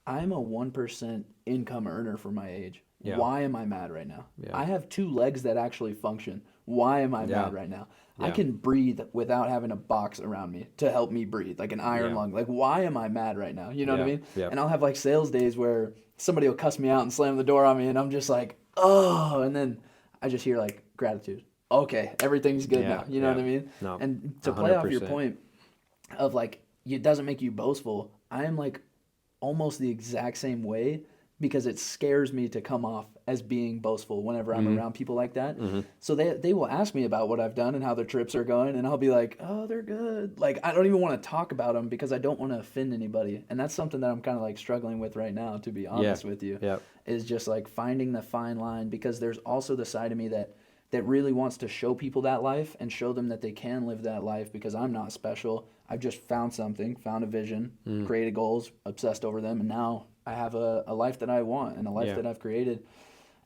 I'm a 1% income earner for my age. Yeah. Why am I mad right now? Yeah. I have two legs that actually function. Why am I Yeah. mad right now? I Yeah. can breathe without having a box around me to help me breathe, like an iron Yeah. lung. Like, why am I mad right now? You know what I Yeah. mean? Yeah. And I'll have like sales days where somebody will cuss me out and slam the door on me, and I'm just like, oh, and then I just hear like gratitude. Okay, everything's good Yeah. now. You know Yeah. what I mean? No, And to play off your 100%. point of like, it doesn't make you boastful. I am like almost the exact same way because it scares me to come off as being boastful whenever I'm around people like that. So they will ask me about what I've done and how their trips are going, and I'll be like, oh, they're good. Like, I don't even want to talk about them because I don't want to offend anybody. And that's something that I'm kind of like struggling with right now, to be honest with you, Yep. is just like finding the fine line, because there's also the side of me that really wants to show people that life and show them that they can live that life because I'm not special. I've just found something, found a vision, created goals, obsessed over them, and now I have a life that I want and a life Yeah. that I've created.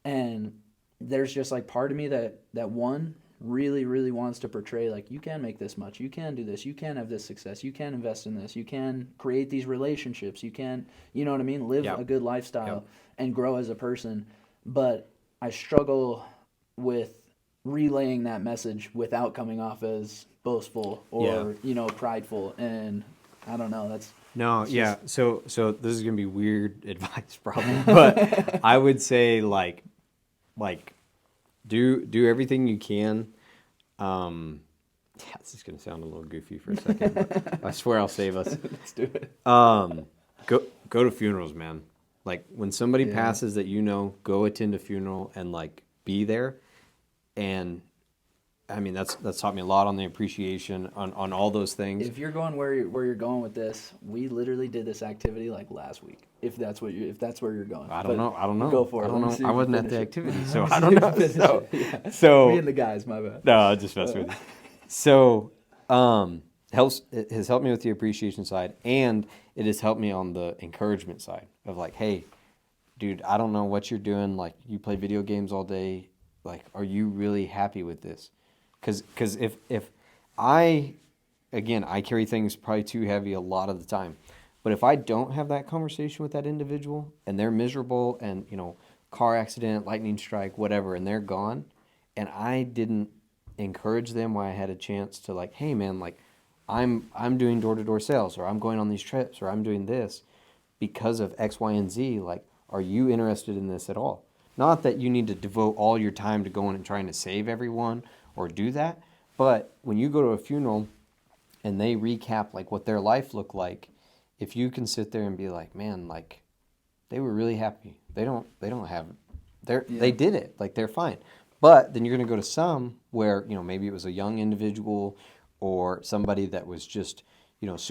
And there's just like part of me that one really, really wants to portray like, you can make this much, you can do this, you can have this success, you can invest in this, you can create these relationships, you can, you know what I mean, live Yeah. a good lifestyle Yeah. and grow as a person. But I struggle with relaying that message without coming off as boastful or prideful, and I don't know, that's No, yeah. So this is gonna be weird advice, probably, but I would say like do everything you can. Yeah, this is gonna sound a little goofy for a second, but I swear I'll save us. let's do it. Go to funerals, man. Like when somebody Yeah. passes that go attend a funeral and like be there, and I mean, that's taught me a lot on the appreciation on all those things. If you're going where you're going with this, we literally did this activity like last week. If that's where you're going. I don't know. Go for it. I don't Let me know. see I if you wasn't at finish the it. activity, so Let me I see don't if know. you finish So, it. Yeah. so Me and the guys, my bad. no, I just messed with you. So, it has helped me with the appreciation side, and it has helped me on the encouragement side of like, hey, dude, I don't know what you're doing. Like, you play video games all day. Like, are you really happy with this? Because if I, again, I carry things probably too heavy a lot of the time. But if I don't have that conversation with that individual and they're miserable and, car accident, lightning strike, whatever, and they're gone, and I didn't encourage them while I had a chance to like, hey man, like I'm doing door-to-door sales, or I'm going on these trips, or I'm doing this because of X, Y, and Z, like, are you interested in this at all? Not that you need to devote all your time to going and trying to save everyone or do that, but when you go to a funeral and they recap like what their life looked like, if you can sit there and be like, man, like they were really happy. They don't have they did it. Like they're fine. But then you're going to go to some where, maybe it was a young individual or somebody that was just,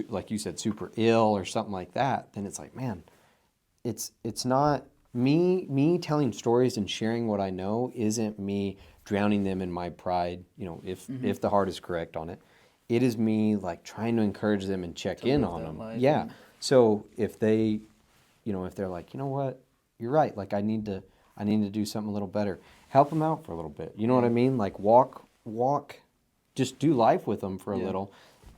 like you said, super ill or something like that. Then it's like, man, it's not me telling stories and sharing what I know isn't me drowning them in my pride, if the heart is correct on it. It is me like trying to encourage them and check in on them. Yeah. So if they, if they're like, you know what, you're right. Like I need to do something a little better. Help them out for a little bit. You know what I mean? Like walk, just do life with them for a little,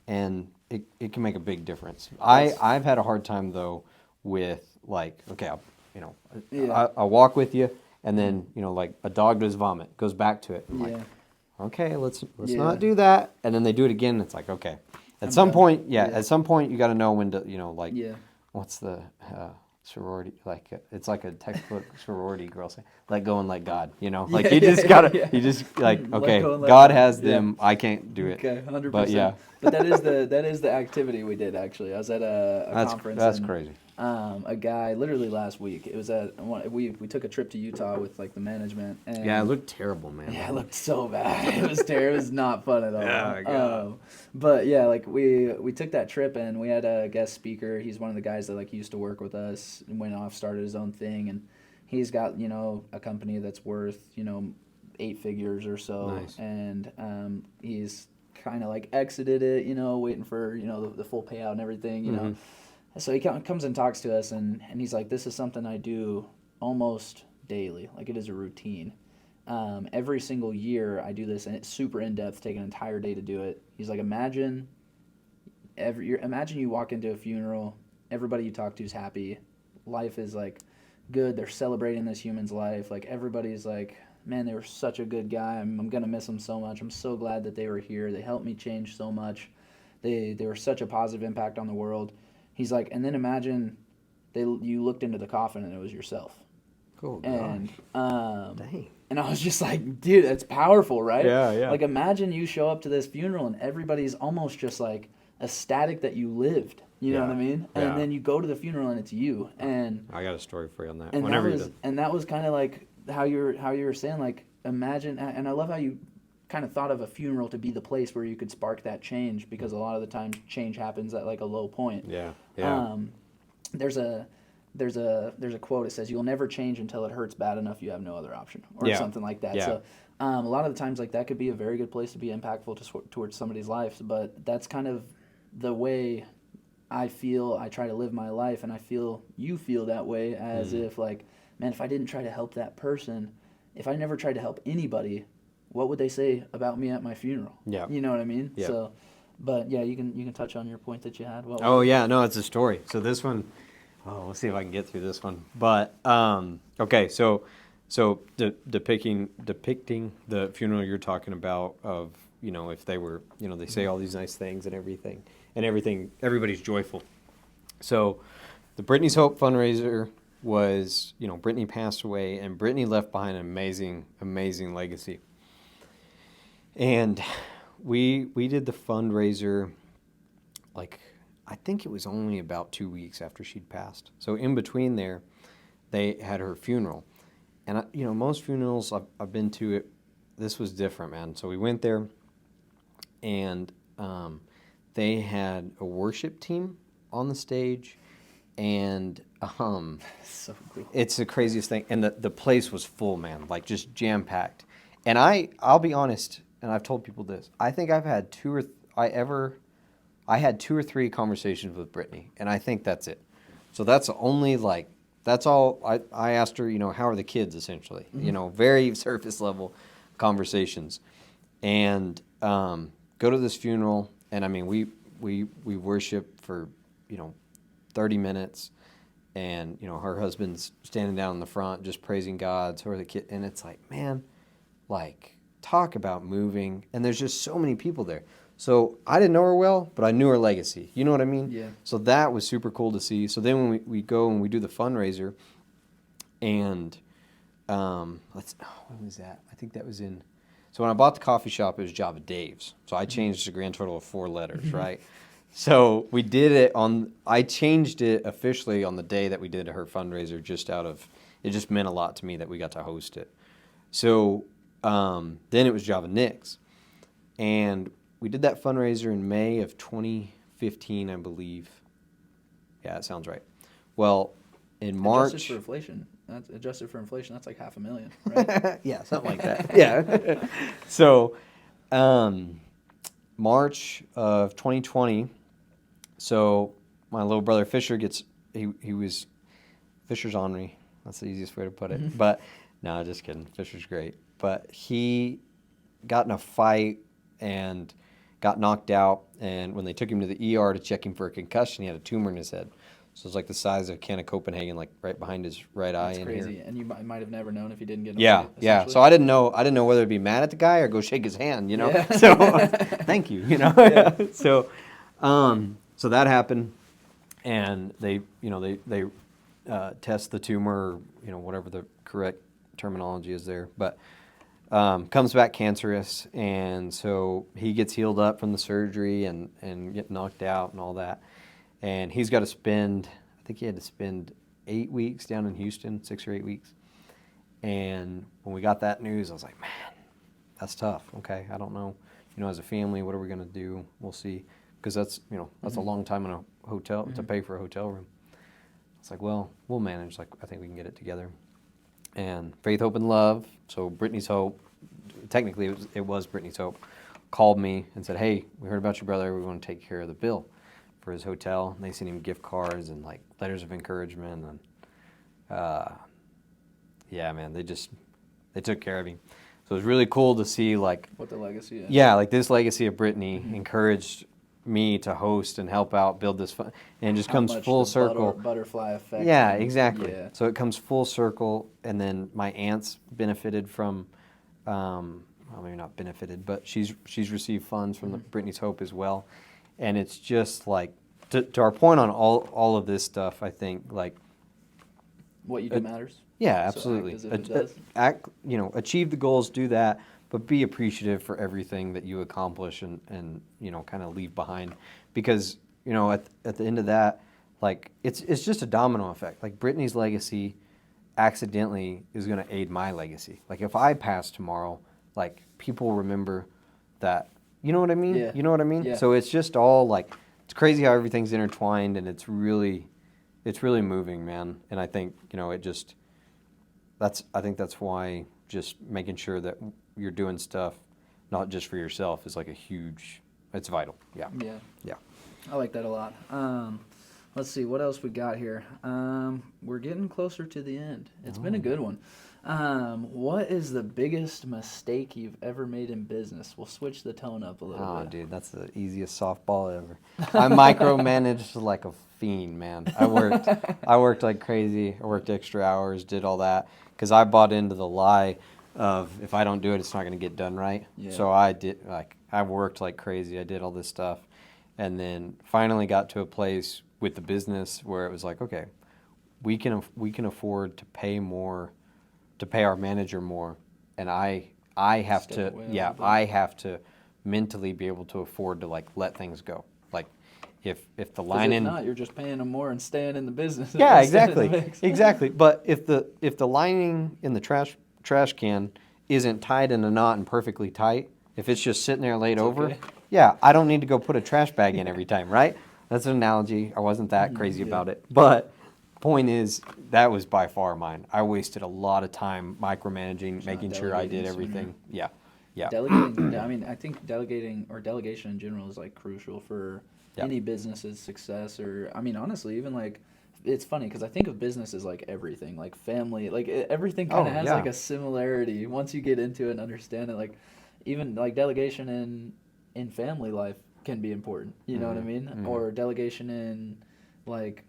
and it can make a big difference. I've had a hard time though with like, okay, I'll walk with you, and then like a dog does vomit, goes back to it. I'm like, okay, let's not do that, and then they do it again. And it's like, okay, at some point you got to know when to like what's the sorority, like it's like a textbook sorority girl saying, let go and let God, like you just gotta you just like, okay, God has them, I can't do it. Okay, 100%. But but that is the activity we did. Actually, I was at a conference. That's crazy. A guy literally last week. It was we took a trip to Utah with like the management. And yeah, it looked terrible, man. Yeah, it looked so bad. It was terrible. It was not fun at all. Yeah, God. But yeah, like we took that trip and we had a guest speaker. He's one of the guys that like used to work with us and went off, started his own thing, and he's got a company that's worth 8 figures or so. Nice. And he's kind of like exited it, waiting for the full payout and everything, So he comes and talks to us, and he's like, this is something I do almost daily. Like, it is a routine. Every single year I do this, and it's super in-depth, take an entire day to do it. He's like, imagine you walk into a funeral, everybody you talk to is happy. Life is, like, good. They're celebrating this human's life. Like, everybody's like, man, they were such a good guy. I'm going to miss them so much. I'm so glad that they were here. They helped me change so much. They were such a positive impact on the world. He's like, and then imagine you looked into the coffin and it was yourself. Cool. And dang. And I was just like, dude, that's powerful, right? Yeah. Like, imagine you show up to this funeral and everybody's almost just like ecstatic that you lived. You know what I mean? Yeah. And then you go to the funeral and it's you. And I got a story for you on that. And that was kind of like how you were saying, like, imagine, and I love how you kind of thought of a funeral to be the place where you could spark that change, because a lot of the time change happens at like a low point. Yeah. There's a quote. It says, "You'll never change until it hurts bad enough you have no other option," or something like that. Yeah. So a lot of the times, like, that could be a very good place to be impactful towards somebody's life. But that's kind of the way I feel. I try to live my life, and I feel you feel that way, as if like, man, if I didn't try to help that person, if I never tried to help anybody, what would they say about me at my funeral? Yeah. You know what I mean? Yeah. So, but yeah, you can touch on your point that you had. It's a story. So this one, we'll see if I can get through this one. But okay, so depicting the funeral you're talking about, of if they were, they say all these nice things and everything, everybody's joyful. So the Brittany's Hope fundraiser was, Brittany passed away, and Brittany left behind an amazing legacy. And we did the fundraiser, like, I think it was only about 2 weeks after she'd passed. So in between there, they had her funeral. And most funerals I've been to, this was different, man. So we went there, and they had a worship team on the stage, and So cool. it's the craziest thing. And the place was full, man, like just jam packed. And I'll be honest, and I've told people this. I think I've had I had 2 or 3 conversations with Brittany, and I think that's it. So that's only like, that's all. I asked her, how are the kids, essentially? Very surface level conversations. And go to this funeral, and I mean, we worship for, 30 minutes, and, her husband's standing down in the front just praising God, so are the kid, and it's like, man, like, talk about moving, and there's just so many people there. So I didn't know her well, but I knew her legacy. You know what I mean? Yeah. So that was super cool to see. So then when we go and we do the fundraiser, and when was that? I think that was in. So when I bought the coffee shop, it was Java Dave's. So I changed the grand total of 4 letters, right? So we did it I changed it officially on the day that we did her fundraiser, it just meant a lot to me that we got to host it. So then it was Java Nick's. And we did that fundraiser in May of 2015, I believe. Yeah, that sounds right. Well, in March. Adjusted for inflation, that's like $500,000, right? Yeah, something like that. Yeah. So, March of 2020. So my little brother Fisher Fisher's ornery. That's the easiest way to put it. But no, just kidding. Fisher's great. But he got in a fight and got knocked out. And when they took him to the ER to check him for a concussion, he had a tumor in his head. So it's like the size of a can of Copenhagen, like right behind his right eye. That's in crazy. here. And you might have never known if you didn't get. Yeah. So I didn't know whether to be mad at the guy or go shake his hand. Yeah. So thank you. Yeah. So that happened, and they test the tumor, whatever the correct terminology is there, but comes back cancerous, and so he gets healed up from the surgery and get knocked out and all that, and he's got to spend, I think he had to spend 8 weeks down in Houston, 6 or 8 weeks, and when we got that news, I was like, man, that's tough. Okay, I don't know, as a family, what are we gonna do? We'll see. Because that's a long time in a hotel to pay for a hotel room. It's like, well, we'll manage. Like, I think we can get it together. And Faith, Hope, and Love. So Brittany's Hope, technically it was Brittany's Hope, called me and said, hey, we heard about your brother. We want to take care of the bill for his hotel. And they sent him gift cards and like letters of encouragement. And yeah, man, they took care of him. So it was really cool to see like what the legacy is. Yeah, like this legacy of Brittany encouraged me to host and help out build this fun, and it just comes full circle. Butterfly effect. Yeah, exactly. Yeah. So it comes full circle, and then my aunt's benefited from, well, maybe not benefited, but she's received funds from the Brittany's Hope as well, and it's just like to our point on all of this stuff. I think like what you do matters. Yeah, absolutely. So act as if it does. Achieve the goals, do that. But be appreciative for everything that you accomplish and kind of leave behind, because at the end of that, like it's just a domino effect. Like Brittany's legacy accidentally is going to aid my legacy. Like if I pass tomorrow, like people remember that. You know what I mean? Yeah. You know what I mean? Yeah. So it's just all like, it's crazy how everything's intertwined, and it's really moving, man. And I think I think that's why just making sure that you're doing stuff not just for yourself is like it's vital. Yeah. Yeah. I like that a lot. Let's see what else we got here. We're getting closer to the end. It's been a good one. What is the biggest mistake you've ever made in business? We'll switch the tone up a little bit. Oh, dude, that's the easiest softball ever. I micromanaged like a fiend, man. I worked like crazy. I worked extra hours, did all that, because I bought into the lie of if I don't do it, it's not going to get done right. Yeah. So I worked like crazy. I did all this stuff, and then finally got to a place with the business where it was like, okay, we can afford to pay more, to pay our manager more, and I have Step to, away a yeah, little bit. I have to mentally be able to afford to like let things go. Like if the 'Cause line if in, not, you're just paying them more and staying in the business. yeah, Staying in the exactly, mix. exactly. But if the lining in the trash can isn't tied in a knot and perfectly tight, if it's just sitting there laid over, okay. yeah, I don't need to go put a trash bag in every time, right? That's an analogy. I wasn't that crazy yeah. about it. But point is, that was by far mine. I wasted a lot of time micromanaging, making sure I did delegating sooner. everything. Yeah. Yeah. Delegating, I mean, I think delegating or delegation in general is like crucial for Yep. any business's success. Or, I mean, honestly, even like, it's funny because I think of business as like everything, like family, like everything kind Oh, of has yeah. like a similarity once you get into it and understand it. Like, even like delegation in family life can be important. You know what I mean? Or delegation in like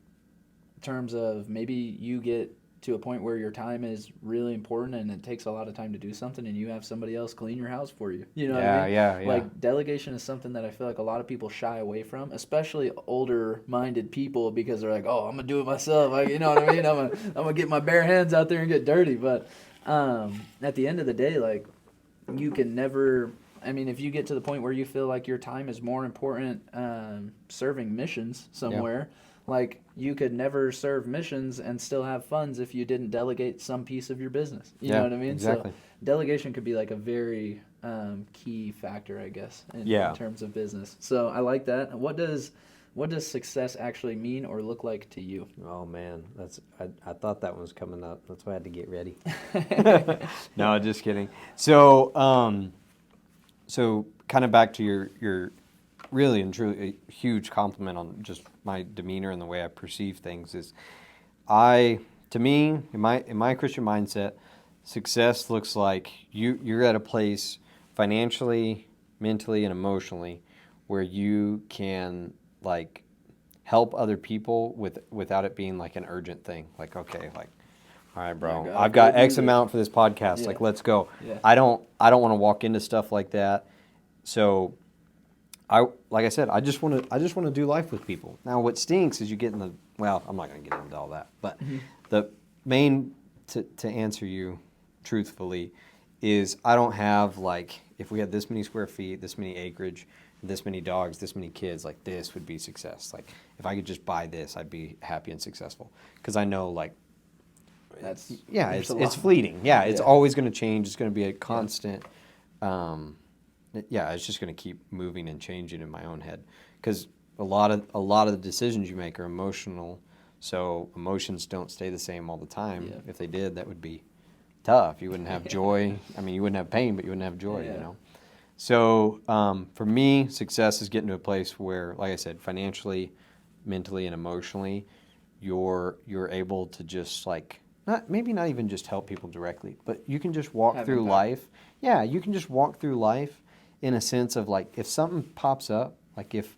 terms of maybe you get to a point where your time is really important and it takes a lot of time to do something and you have somebody else clean your house for you. You know what I mean? Yeah. Like delegation is something that I feel like a lot of people shy away from, especially older minded people because they're like, "Oh, I'm going to do it myself." Like, you know what I mean? I'm going to get my bare hands out there and get dirty, but at the end of the day, like you can never, I mean, if you get to the point where you feel like your time is more important serving missions somewhere, like you could never serve missions and still have funds if you didn't delegate some piece of your business. You know what I mean? Exactly. So delegation could be like a very key factor, I guess, in terms of business. So I like that. What does success actually mean or look like to you? Oh man, I thought that one was coming up. That's why I had to get ready. No, just kidding. So, so kind of back to your really and truly a huge compliment on just my demeanor and the way I perceive things is, to me, in my Christian mindset, success looks like you're at a place financially, mentally, and emotionally where you can like help other people without it being like an urgent thing. Like, okay, like, all right, bro, Yeah, I've got go do X this. amount for this podcast. Yeah. Like, let's go. Yeah. I don't want to walk into stuff like that. So like I said, I just want to do life with people. Now, what stinks is you get in the, well, I'm not going to get into all that, but the main, to answer you truthfully, is I don't have like, if we had this many square feet, this many acreage, this many dogs, this many kids, like this would be success. Like if I could just buy this, I'd be happy and successful. Because I know like, That's yeah, there's it's a lot. fleeting. Yeah, it's Yeah. always going to change. It's going to be a constant. Yeah, it's just going to keep moving and changing in my own head because a lot of the decisions you make are emotional. So emotions don't stay the same all the time. Yeah. If they did, that would be tough. You wouldn't have joy. I mean, you wouldn't have pain, but you wouldn't have joy. Yeah. You know. So for me, success is getting to a place where, like I said, financially, mentally, and emotionally, you're able to just like maybe not even just help people directly, but you can just walk Have through impact. life. Yeah, you can just walk through life in a sense of like if something pops up, like if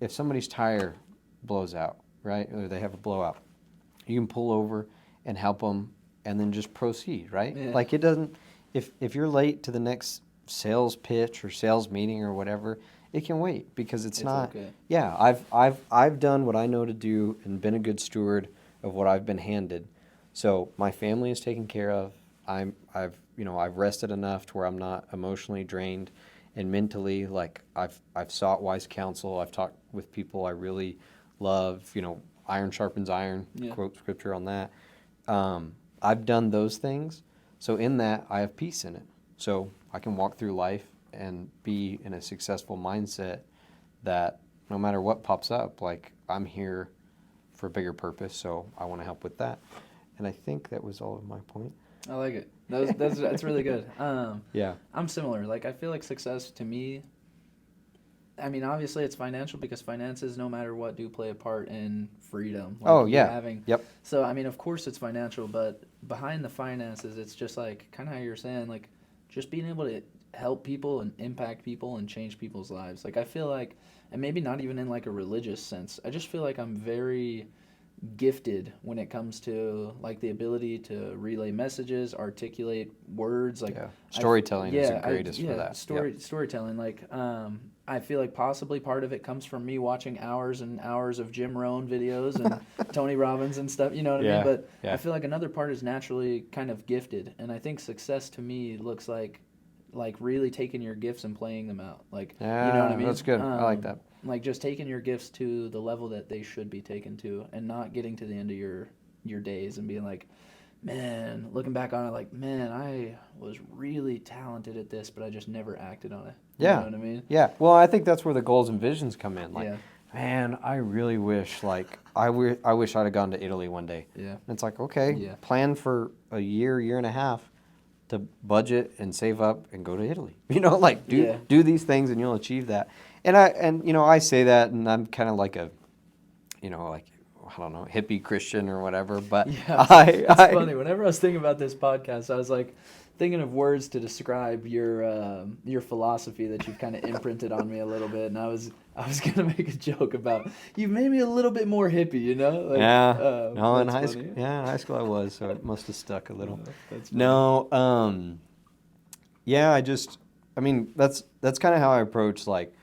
somebody's tire blows out, right, or they have a blowout, you can pull over and help them, and then just proceed, right? Yeah. Like it doesn't. If you're late to the next sales pitch or sales meeting or whatever, it can wait because it's not. Okay. Yeah, I've done what I know to do and been a good steward of what I've been handed. So my family is taken care of. I've rested enough to where I'm not emotionally drained, and mentally like I've sought wise counsel. I've talked with people I really love. Iron sharpens iron. Yeah. Quote scripture on that. I've done those things. So in that I have peace in it. So I can walk through life and be in a successful mindset that no matter what pops up, like I'm here for a bigger purpose. So I want to help with that. And I think that was all of my point. I like it. That's really good. Yeah. I'm similar. Like I feel like success to me, I mean, obviously it's financial because finances, no matter what, do play a part in freedom. Like Oh, you yeah. Having, Yep. So I mean, of course it's financial, but behind the finances, it's just like kind of how you're saying, like just being able to help people and impact people and change people's lives. Like I feel like, and maybe not even in like a religious sense. I just feel like I'm very gifted when it comes to like the ability to relay messages, articulate words, like Yeah. Storytelling is the I- greatest for that. Storytelling. Like I feel like possibly part of it comes from me watching hours and hours of Jim Rohn videos and Tony Robbins and stuff. You know what I Yeah, mean? But yeah. I feel like another part is naturally kind of gifted, and I think success to me looks like really taking your gifts and playing them out. Like you know what I mean? That's good. I like that. Like just taking your gifts to the level that they should be taken to, and not getting to the end of your days and being like, man, looking back on it, like, man, I was really talented at this, but I just never acted on it. Yeah. You know what I mean? Yeah. Well, I think that's where the goals and visions come in. Like, Yeah. man, I really wish, like, I wish I'd have gone to Italy one day. Yeah. And it's like, okay, Yeah. plan for a year and a half to budget and save up and go to Italy. You know, like do these things and you'll achieve that. And I say that, and I'm kind of like a, like, I don't know, hippie Christian or whatever. But Yeah, it's funny. Whenever I was thinking about this podcast, I was like thinking of words to describe your philosophy that you've kind of imprinted on me a little bit, and I was gonna make a joke about you've made me a little bit more hippie, you know? Like, yeah. No, in that's high funny. school. Yeah, in high school I was, so it must have stuck a little. That's funny. No, yeah, I mean, that's kind of how I approach, like,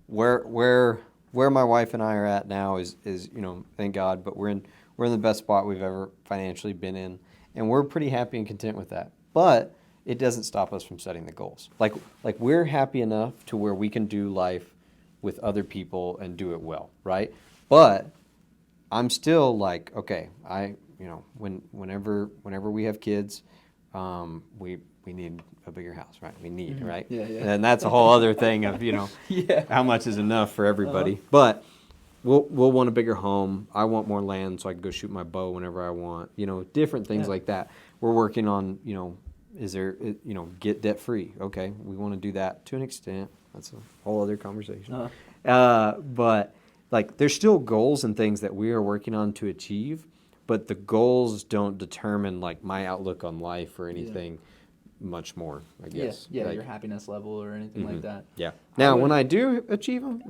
where my wife and I are at now is thank God, but we're in the best spot we've ever financially been in, and we're pretty happy and content with that. But it doesn't stop us from setting the goals. Like we're happy enough to where we can do life with other people and do it well, right? But I'm still like, okay, whenever we have kids, we need a bigger house, right? We need, right? Yeah, yeah. And that's a whole other thing of, Yeah. how much is enough for everybody. But we'll want a bigger home. I want more land so I can go shoot my bow whenever I want. Different things like that. We're working on, get debt free. Okay, we want to do that to an extent. That's a whole other conversation. But like, there's still goals and things that we are working on to achieve, but the goals don't determine like my outlook on life or anything much more, I guess. Yeah, Like, your happiness level or anything like that. yeah. Now, when I do achieve them,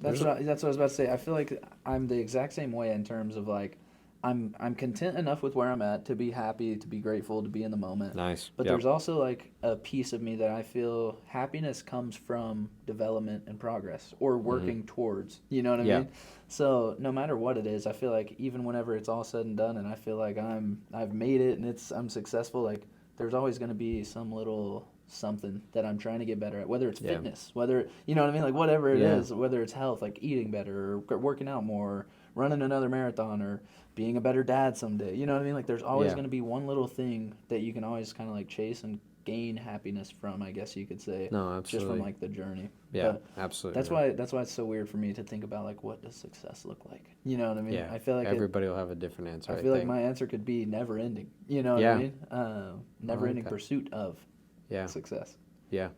That's what I was about to say. I feel like I'm the exact same way in terms of like I'm content enough with where I'm at to be happy, to be grateful, to be in the moment. Nice. But Yep. there's also like a piece of me that I feel happiness comes from development and progress or working towards. You know what I Yeah. mean? So no matter what it is, I feel like even whenever it's all said and done and I feel like I've made it and I'm successful, like there's always going to be some little something that I'm trying to get better at, whether it's fitness, whether, you know what I mean? Like whatever it is, whether it's health, like eating better or working out more, or running another marathon or being a better dad someday. You know what I mean? Like there's always going to be one little thing that you can always kind of like chase and gain happiness from, I guess you could say. No, absolutely. Just from like the journey. Yeah, But absolutely. that's why it's so weird for me to think about like what does success look like? You know what I mean? Yeah. I feel like everybody will have a different answer. I feel like my answer could be never ending. You know what I mean? Never ending that. pursuit of success. Yeah.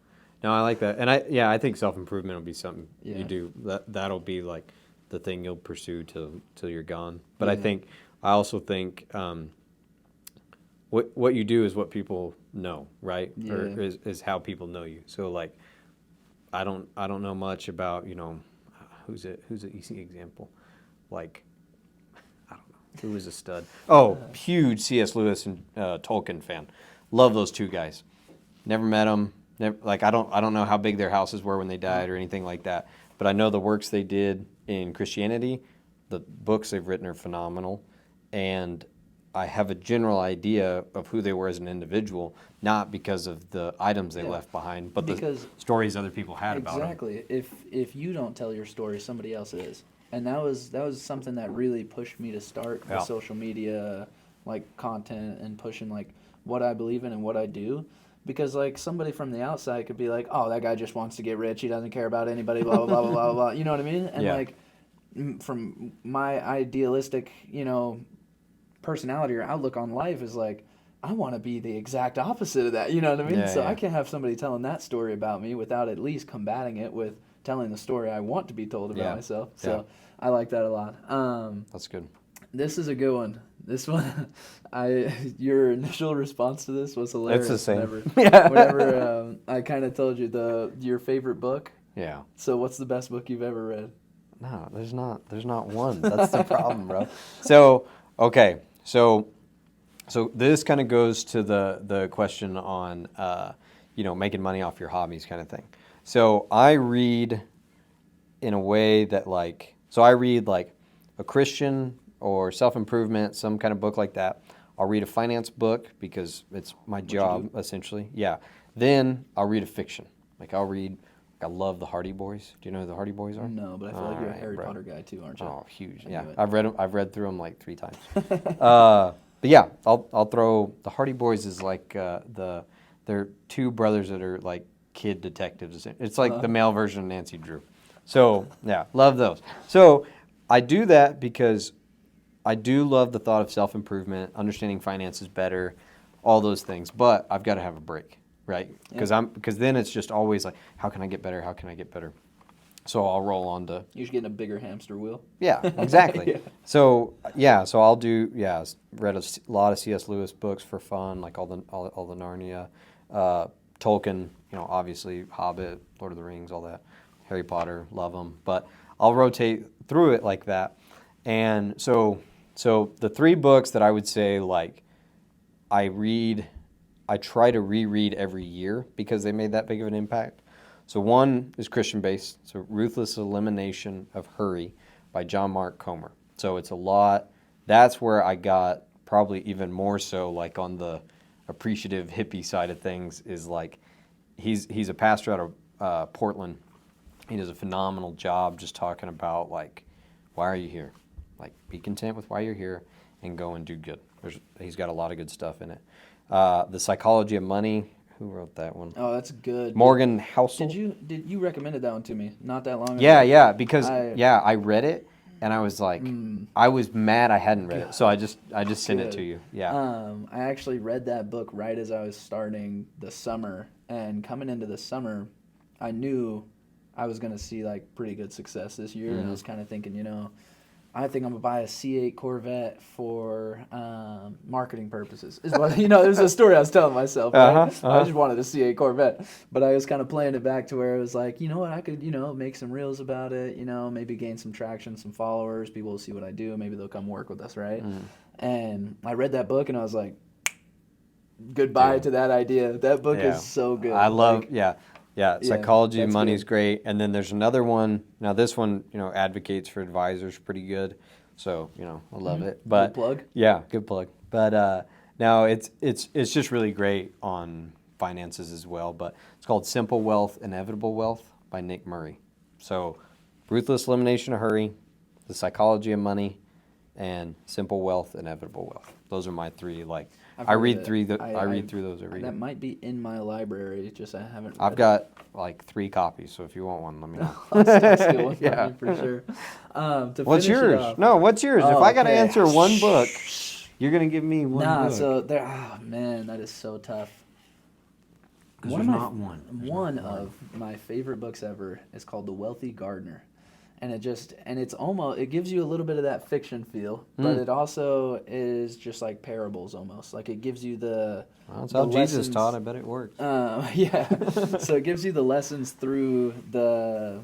No, I like that. And I think self-improvement will be something Yeah. you do. That'll be like the thing you'll pursue till you're gone. But I also think what you do is what people know, right? Yeah. Or is how people know you. So like I don't know much about, who's an easy example? Like, I don't know. Who was a stud? Oh, huge C.S. Lewis and Tolkien fan. Love those two guys. Never met them. I don't know how big their houses were when they died or anything like that. But I know the works they did in Christianity, the books they've written are phenomenal, and I have a general idea of who they were as an individual, not because of the items they left behind, but the stories other people had about them. Exactly. If you don't tell your story, somebody else is. And that was something that really pushed me to start the social media like content and pushing like what I believe in and what I do. Because like somebody from the outside could be like, oh, that guy just wants to get rich. He doesn't care about anybody. Blah blah blah blah blah blah. You know what I mean? And like from my idealistic, personality or outlook on life is like, I want to be the exact opposite of that. You know what I mean? So I can't have somebody telling that story about me without at least combating it with telling the story I want to be told about myself. So I like that a lot. That's good. This is a good one. This one, your initial response to this was hilarious. It's the same. Whenever I kind of told you your favorite book. Yeah. So what's the best book you've ever read? No, there's not one. That's the problem, bro. So, okay. So this kind of goes to the question on, making money off your hobbies kind of thing. So I read in a way that I read like a Christian or self-improvement, some kind of book like that. I'll read a finance book because it's my job, essentially. Yeah. Then I'll read a fiction. I love the Hardy Boys. Do you know who the Hardy Boys are? No, but I feel like you're a Harry Potter guy too, aren't you? Oh, huge. I Yeah. knew it. I've read them through them like 3 times. But yeah, I'll throw the Hardy Boys is like they're two brothers that are like kid detectives. It's like the male version of Nancy Drew. So yeah, love those. So I do that because I do love the thought of self-improvement, understanding finances better, all those things. But I've got to have a break, right? Because then it's just always like, how can I get better? How can I get better? So I'll roll on to You're just getting a bigger hamster wheel. yeah, exactly. Yeah. So I'll do read a lot of C.S. Lewis books for fun, like all the Narnia, Tolkien, obviously Hobbit, Lord of the Rings, all that, Harry Potter, love them. But I'll rotate through it like that, and so the three books that I would say like I try to reread every year because they made that big of an impact. So one is Christian-based, so Ruthless Elimination of Hurry by John Mark Comer. So it's a lot. That's where I got probably even more so like on the appreciative hippie side of things is like he's a pastor out of Portland. He does a phenomenal job just talking about like, why are you here? Like be content with why you're here and go and do good. He's got a lot of good stuff in it. The Psychology of Money. Who wrote that one? Oh, that's good. Morgan Housel. Did you recommended that one to me not that long ago? Yeah, because I read it and I was like, I was mad I hadn't read it, so I just sent it to you. Yeah. I actually read that book right as I was starting the summer, and coming into the summer, I knew I was gonna see like pretty good success this year, and I was kind of thinking, I think I'm gonna buy a C8 Corvette for marketing purposes. Is what it was a story I was telling myself. Right? I just wanted a C8 Corvette, but I was kind of playing it back to where it was like, I could, make some reels about it. Maybe gain some traction, some followers. People will see what I do. Maybe they'll come work with us, right? And I read that book and I was like, goodbye to that idea. That book is so good. I love Psychology of Money is great. And then there's another one. Now this one, advocates for advisors pretty good. So, I love it. But good plug. Yeah, good plug. But now it's just really great on finances as well. But it's called Simple Wealth, Inevitable Wealth by Nick Murray. So Ruthless Elimination of Hurry, The Psychology of Money, and Simple Wealth, Inevitable Wealth. Those are my three I read through those every year. That might be in my library, just I haven't read I've got like 3 copies, so if you want one, let me know. I'll steal one from you for sure. What's yours? No, what's yours? If I got to answer one book, you're going to give me one book. So there, man, that is so tough. One of my favorite books ever is called The Wealthy Gardener. And it gives you a little bit of that fiction feel, but it also is just like parables almost. Like it gives you that's how Jesus taught. I bet it works. Yeah. So it gives you the lessons through the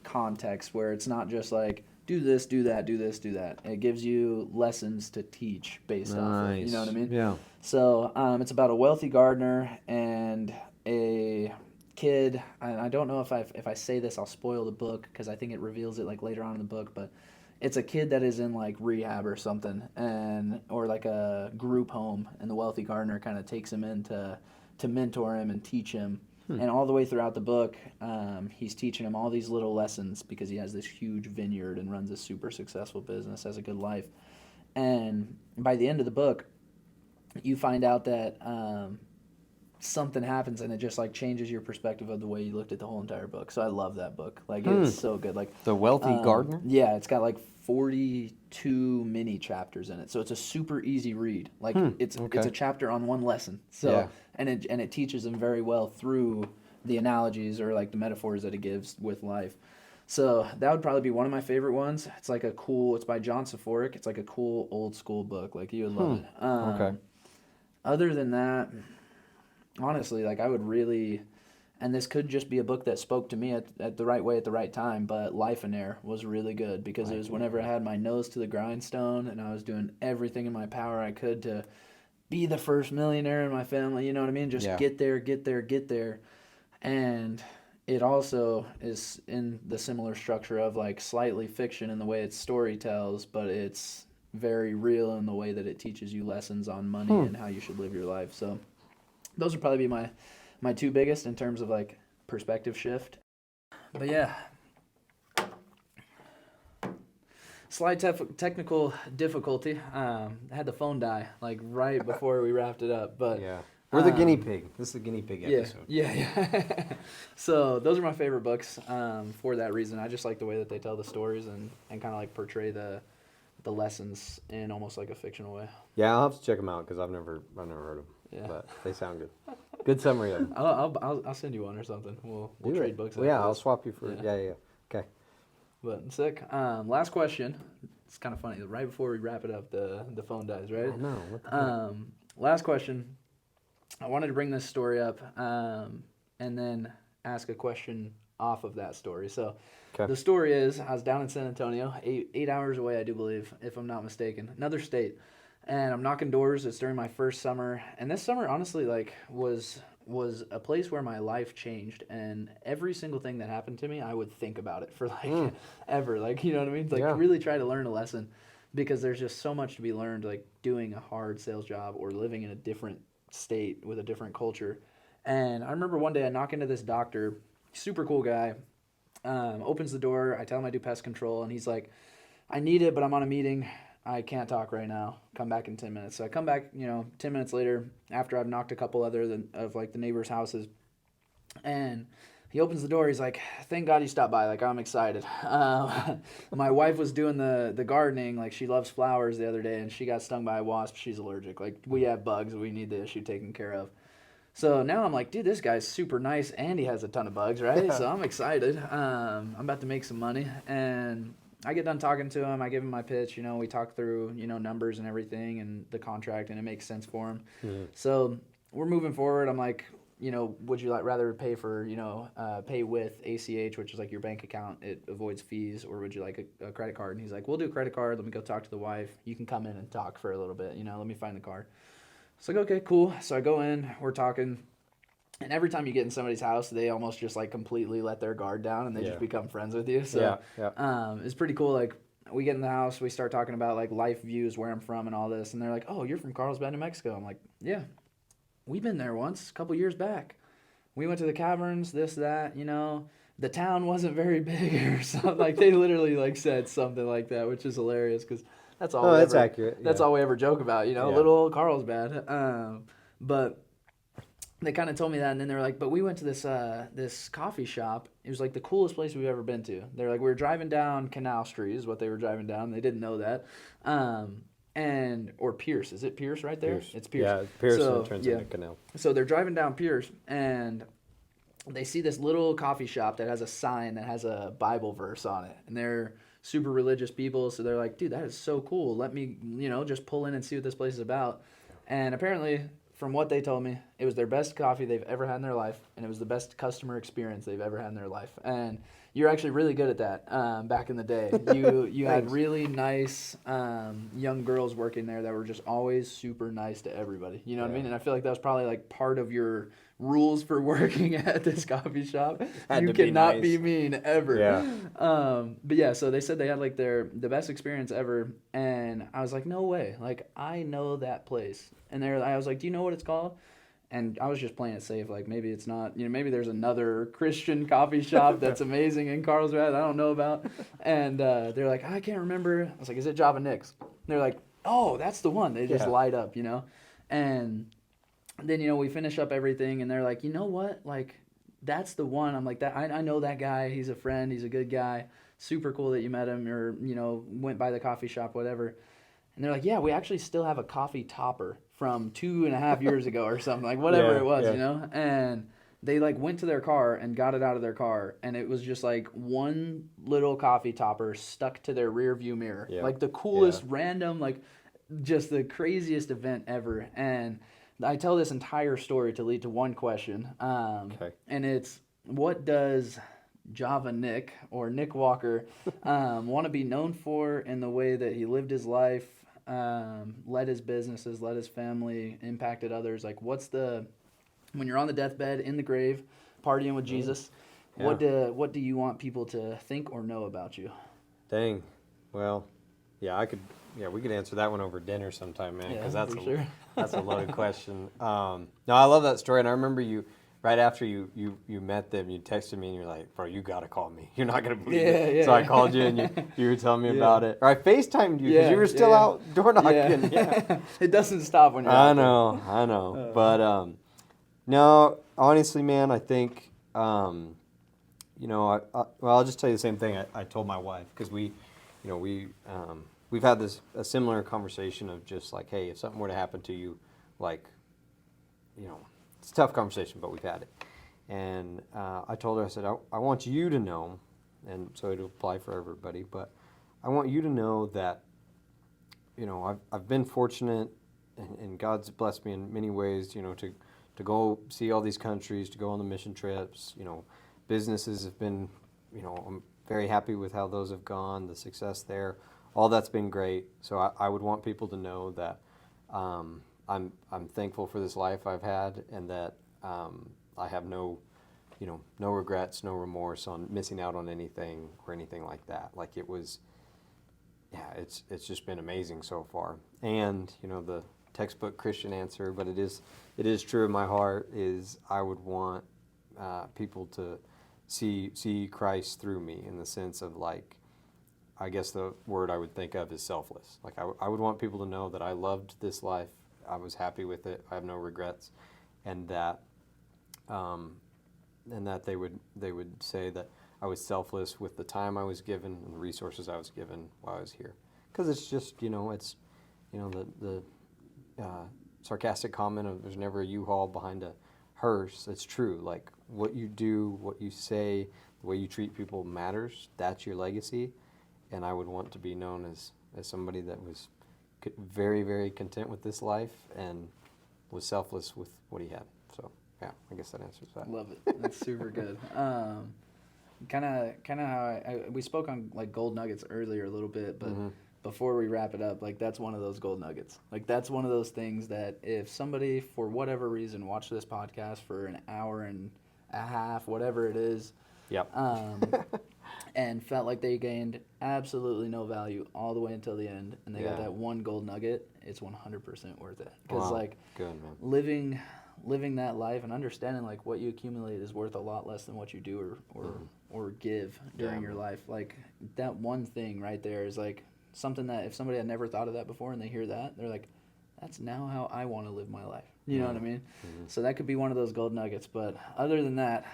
context where it's not just like do this, do that, do this, do that. It gives you lessons to teach based off of. You know what I mean? Yeah. So it's about a wealthy gardener and a kid. I don't know if I say this I'll spoil the book because I think it reveals it like later on in the book, but it's a kid that is in like rehab or something or like a group home, and the wealthy gardener kind of takes him in to mentor him and teach him. And all the way throughout the book, he's teaching him all these little lessons because he has this huge vineyard and runs a super successful business, has a good life. And by the end of the book, you find out that something happens and it just like changes your perspective of the way you looked at the whole entire book. So I love that book. Like it's so good. Like The Wealthy Gardener? Yeah, it's got like 42 mini chapters in it. So it's a super easy read. Like it's a chapter on one lesson. So and it teaches them very well through the analogies or like the metaphors that it gives with life. So that would probably be one of my favorite ones. It's like it's by John Saforic. It's like a cool old school book. Like you would love it. Other than that, honestly, like I would really, and this could just be a book that spoke to me at the right way at the right time, but Life and Air was really good because it was whenever I had my nose to the grindstone and I was doing everything in my power I could to be the first millionaire in my family, you know what I mean? Just get there, get there, get there. And it also is in the similar structure of like slightly fiction in the way its story tells, but it's very real in the way that it teaches you lessons on money and how you should live your life. So those would probably be my 2 biggest in terms of like perspective shift. But yeah. Slight technical difficulty. I had the phone die like right before we wrapped it up, but Yeah. We're the guinea pig. This is the guinea pig yeah, episode. yeah. So those are my favorite books for that reason. I just like the way that they tell the stories and kind of like portray the lessons in almost like a fictional way. Yeah, I'll have to check them out because I've never heard them. Yeah. But they sound good. Good summary of them. I'll send you one or something. We'll Do trade it. books. Well, yeah, after I'll this. swap you for. Yeah. Yeah. Okay. But sick. Last question. It's kind of funny. Right before we wrap it up, the phone dies. Right. I know. What the heck? Last question. I wanted to bring this story up and then ask a question off of that story. So Okay. the story is I was down in San Antonio, eight hours away, I do believe, if I'm not mistaken, another state. And I'm knocking doors. It's during my first summer. And this summer, honestly, like was a place where my life changed. And every single thing that happened to me, I would think about it for like ever. Like, you know what I mean? Like Yeah. really try to learn a lesson because there's just so much to be learned, like doing a hard sales job or living in a different state with a different culture. And I remember one day I knock into this doctor, super cool guy, opens the door. I tell him I do pest control, and he's like, I need it, but I'm on a meeting. I can't talk right now. Come back in 10 minutes. So I come back, 10 minutes later after I've knocked a couple of like the neighbors' houses, and he opens the door. He's like, thank God you stopped by. Like, I'm excited. My wife was doing the gardening. Like, she loves flowers the other day, and she got stung by a wasp. She's allergic. Like, we have bugs. We need the issue taken care of. So now I'm like, dude, this guy's super nice, and he has a ton of bugs, right? Yeah. So I'm excited. I'm about to make some money, and I get done talking to him. I give him my pitch. We talk through, numbers and everything and the contract, and it makes sense for him. Mm-hmm. So we're moving forward. I'm like, would you rather pay for, pay with ACH, which is like your bank account, it avoids fees, or would you like a credit card? And he's like, we'll do a credit card. Let me go talk to the wife. You can come in and talk for a little bit, let me find the card. So like, okay, cool. So I go in, we're talking, and every time you get in somebody's house, they almost just like completely let their guard down and they Yeah. just become friends with you. So it's pretty cool. Like we get in the house, we start talking about like life views, where I'm from and all this. And they're like, oh, you're from Carlsbad, New Mexico. I'm like, yeah, we've been there once, a couple years back. We went to the caverns, this, that, the town wasn't very big or something. Like they literally like said something like that, which is hilarious because that's all. That's accurate. That's yeah. all we ever joke about, little old Carlsbad. But they kind of told me that, and then they were like, but we went to this coffee shop. It was like the coolest place we've ever been to. They're like, we were driving down Canal Street is what they were driving down. They didn't know that. Or Pierce. Is it Pierce right there? Pierce. It's Pierce. Yeah, Pierce So, and it turns yeah. into Canal. So they're driving down Pierce, and they see this little coffee shop that has a sign that has a Bible verse on it. And they're super religious people, so they're like, dude, that is so cool. Let me, just pull in and see what this place is about. And apparently, from what they told me, it was their best coffee they've ever had in their life, and it was the best customer experience they've ever had in their life. And you're actually really good at that back in the day. You had Thanks. really nice young girls working there that were just always super nice to everybody. You know what I Yeah. mean? And I feel like that was probably like part of your rules for working at this coffee shop. Had You to be cannot nice. be mean ever. Yeah. But yeah, so they said they had like the best experience ever, and I was like, no way, like I know that place. And I was like, do you know what it's called? And I was just playing it safe, like maybe it's not, maybe there's another Christian coffee shop that's amazing in Carlsbad I don't know about. And they're like, I can't remember. I was like, is it Java Nick's? And they're like, oh, that's the one. They just Yeah. light up, And then, we finish up everything, and they're like, you know what? Like, that's the one. I'm like, I know that guy. He's a friend. He's a good guy. Super cool that you met him or, went by the coffee shop, whatever. And they're like, yeah, we actually still have a coffee topper from 2.5 years ago or something, like whatever Yeah, it was, yeah. And they like went to their car and got it out of their car, and it was just like one little coffee topper stuck to their rear view mirror. Yeah. Like the coolest Yeah. random, like just the craziest event ever. And I tell this entire story to lead to one question. Okay. And it's, what does Java Nick or Nick Walker want to be known for in the way that he lived his life, led his businesses, led his family, impacted others? Like, when you're on the deathbed, in the grave, partying with Jesus, Yeah. what do you want people to think or know about you? Dang. Well, yeah, we could answer that one over dinner sometime, man, because Yeah, for sure. that's a loaded question. No, I love that story, and I remember you right after you met them, you texted me and you're like, bro, you gotta call me. You're not gonna believe Yeah, it. yeah, So I yeah. called you and you were telling me Yeah. about it. Or I FaceTimed you because you were still yeah. out door knocking. Yeah. It doesn't stop when you're I out there. know. But no, honestly, man, I think well, I'll just tell you the same thing I told my wife because we've had a similar conversation of just like, hey, if something were to happen to you, like, it's a tough conversation, but we've had it. And I told her, I said, I want you to know, and so it'll apply for everybody, but I want you to know that, I've been fortunate, and God's blessed me in many ways, to go see all these countries, to go on the mission trips, businesses have been, I'm very happy with how those have gone, the success there, all that's been great. So I would want people to know that I'm thankful for this life I've had, and that I have no regrets, no remorse on missing out on anything or anything like that. Like it was, it's just been amazing so far. And the textbook Christian answer, but it is true in my heart, is I would want people to see Christ through me, in the sense of, like, I guess the word I would think of is selfless. Like I would want people to know that I loved this life, I was happy with it, I have no regrets, and that they would say that I was selfless with the time I was given and the resources I was given while I was here. Because it's just, it's the sarcastic comment of there's never a U-Haul behind a hearse. It's true. Like what you do, what you say, the way you treat people matters. That's your legacy. And I would want to be known as somebody that was very, very content with this life and was selfless with what he had. So, yeah, I guess that answers that. Love it. That's super good. Kind of how we spoke on like gold nuggets earlier a little bit, but before we wrap it up, like that's one of those gold nuggets. Like that's one of those things that if somebody for whatever reason watched this podcast for an hour and a half, whatever it is, Yep. and felt like they gained absolutely no value all the way until the end, and they got that one gold nugget, it's 100% worth it. Because Wow. Good, man. living that life and understanding like what you accumulate is worth a lot less than what you do or give during your life. Like that one thing right there is like something that if somebody had never thought of that before and they hear that, they're like, that's now how I want to live my life. You know what I mean? So that could be one of those gold nuggets. But other than that,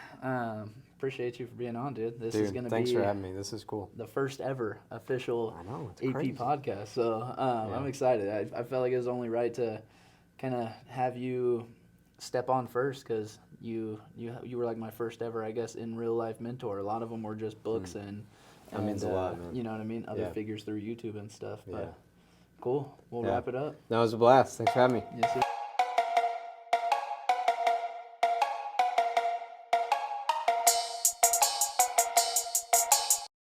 appreciate you for being on, dude. This is going to be thanks for having me. This is cool. the first ever official I know, it's AP crazy. podcast. So I'm excited. I felt like it was only right to kind of have you step on first because you were like my first ever, I guess, in real life mentor. A lot of them were just books and That means a lot, man. You know what I mean? Other Yeah. figures through YouTube and stuff. But Yeah. cool. We'll Yeah. wrap it up. That was a blast. Thanks for having me. Yes, sir.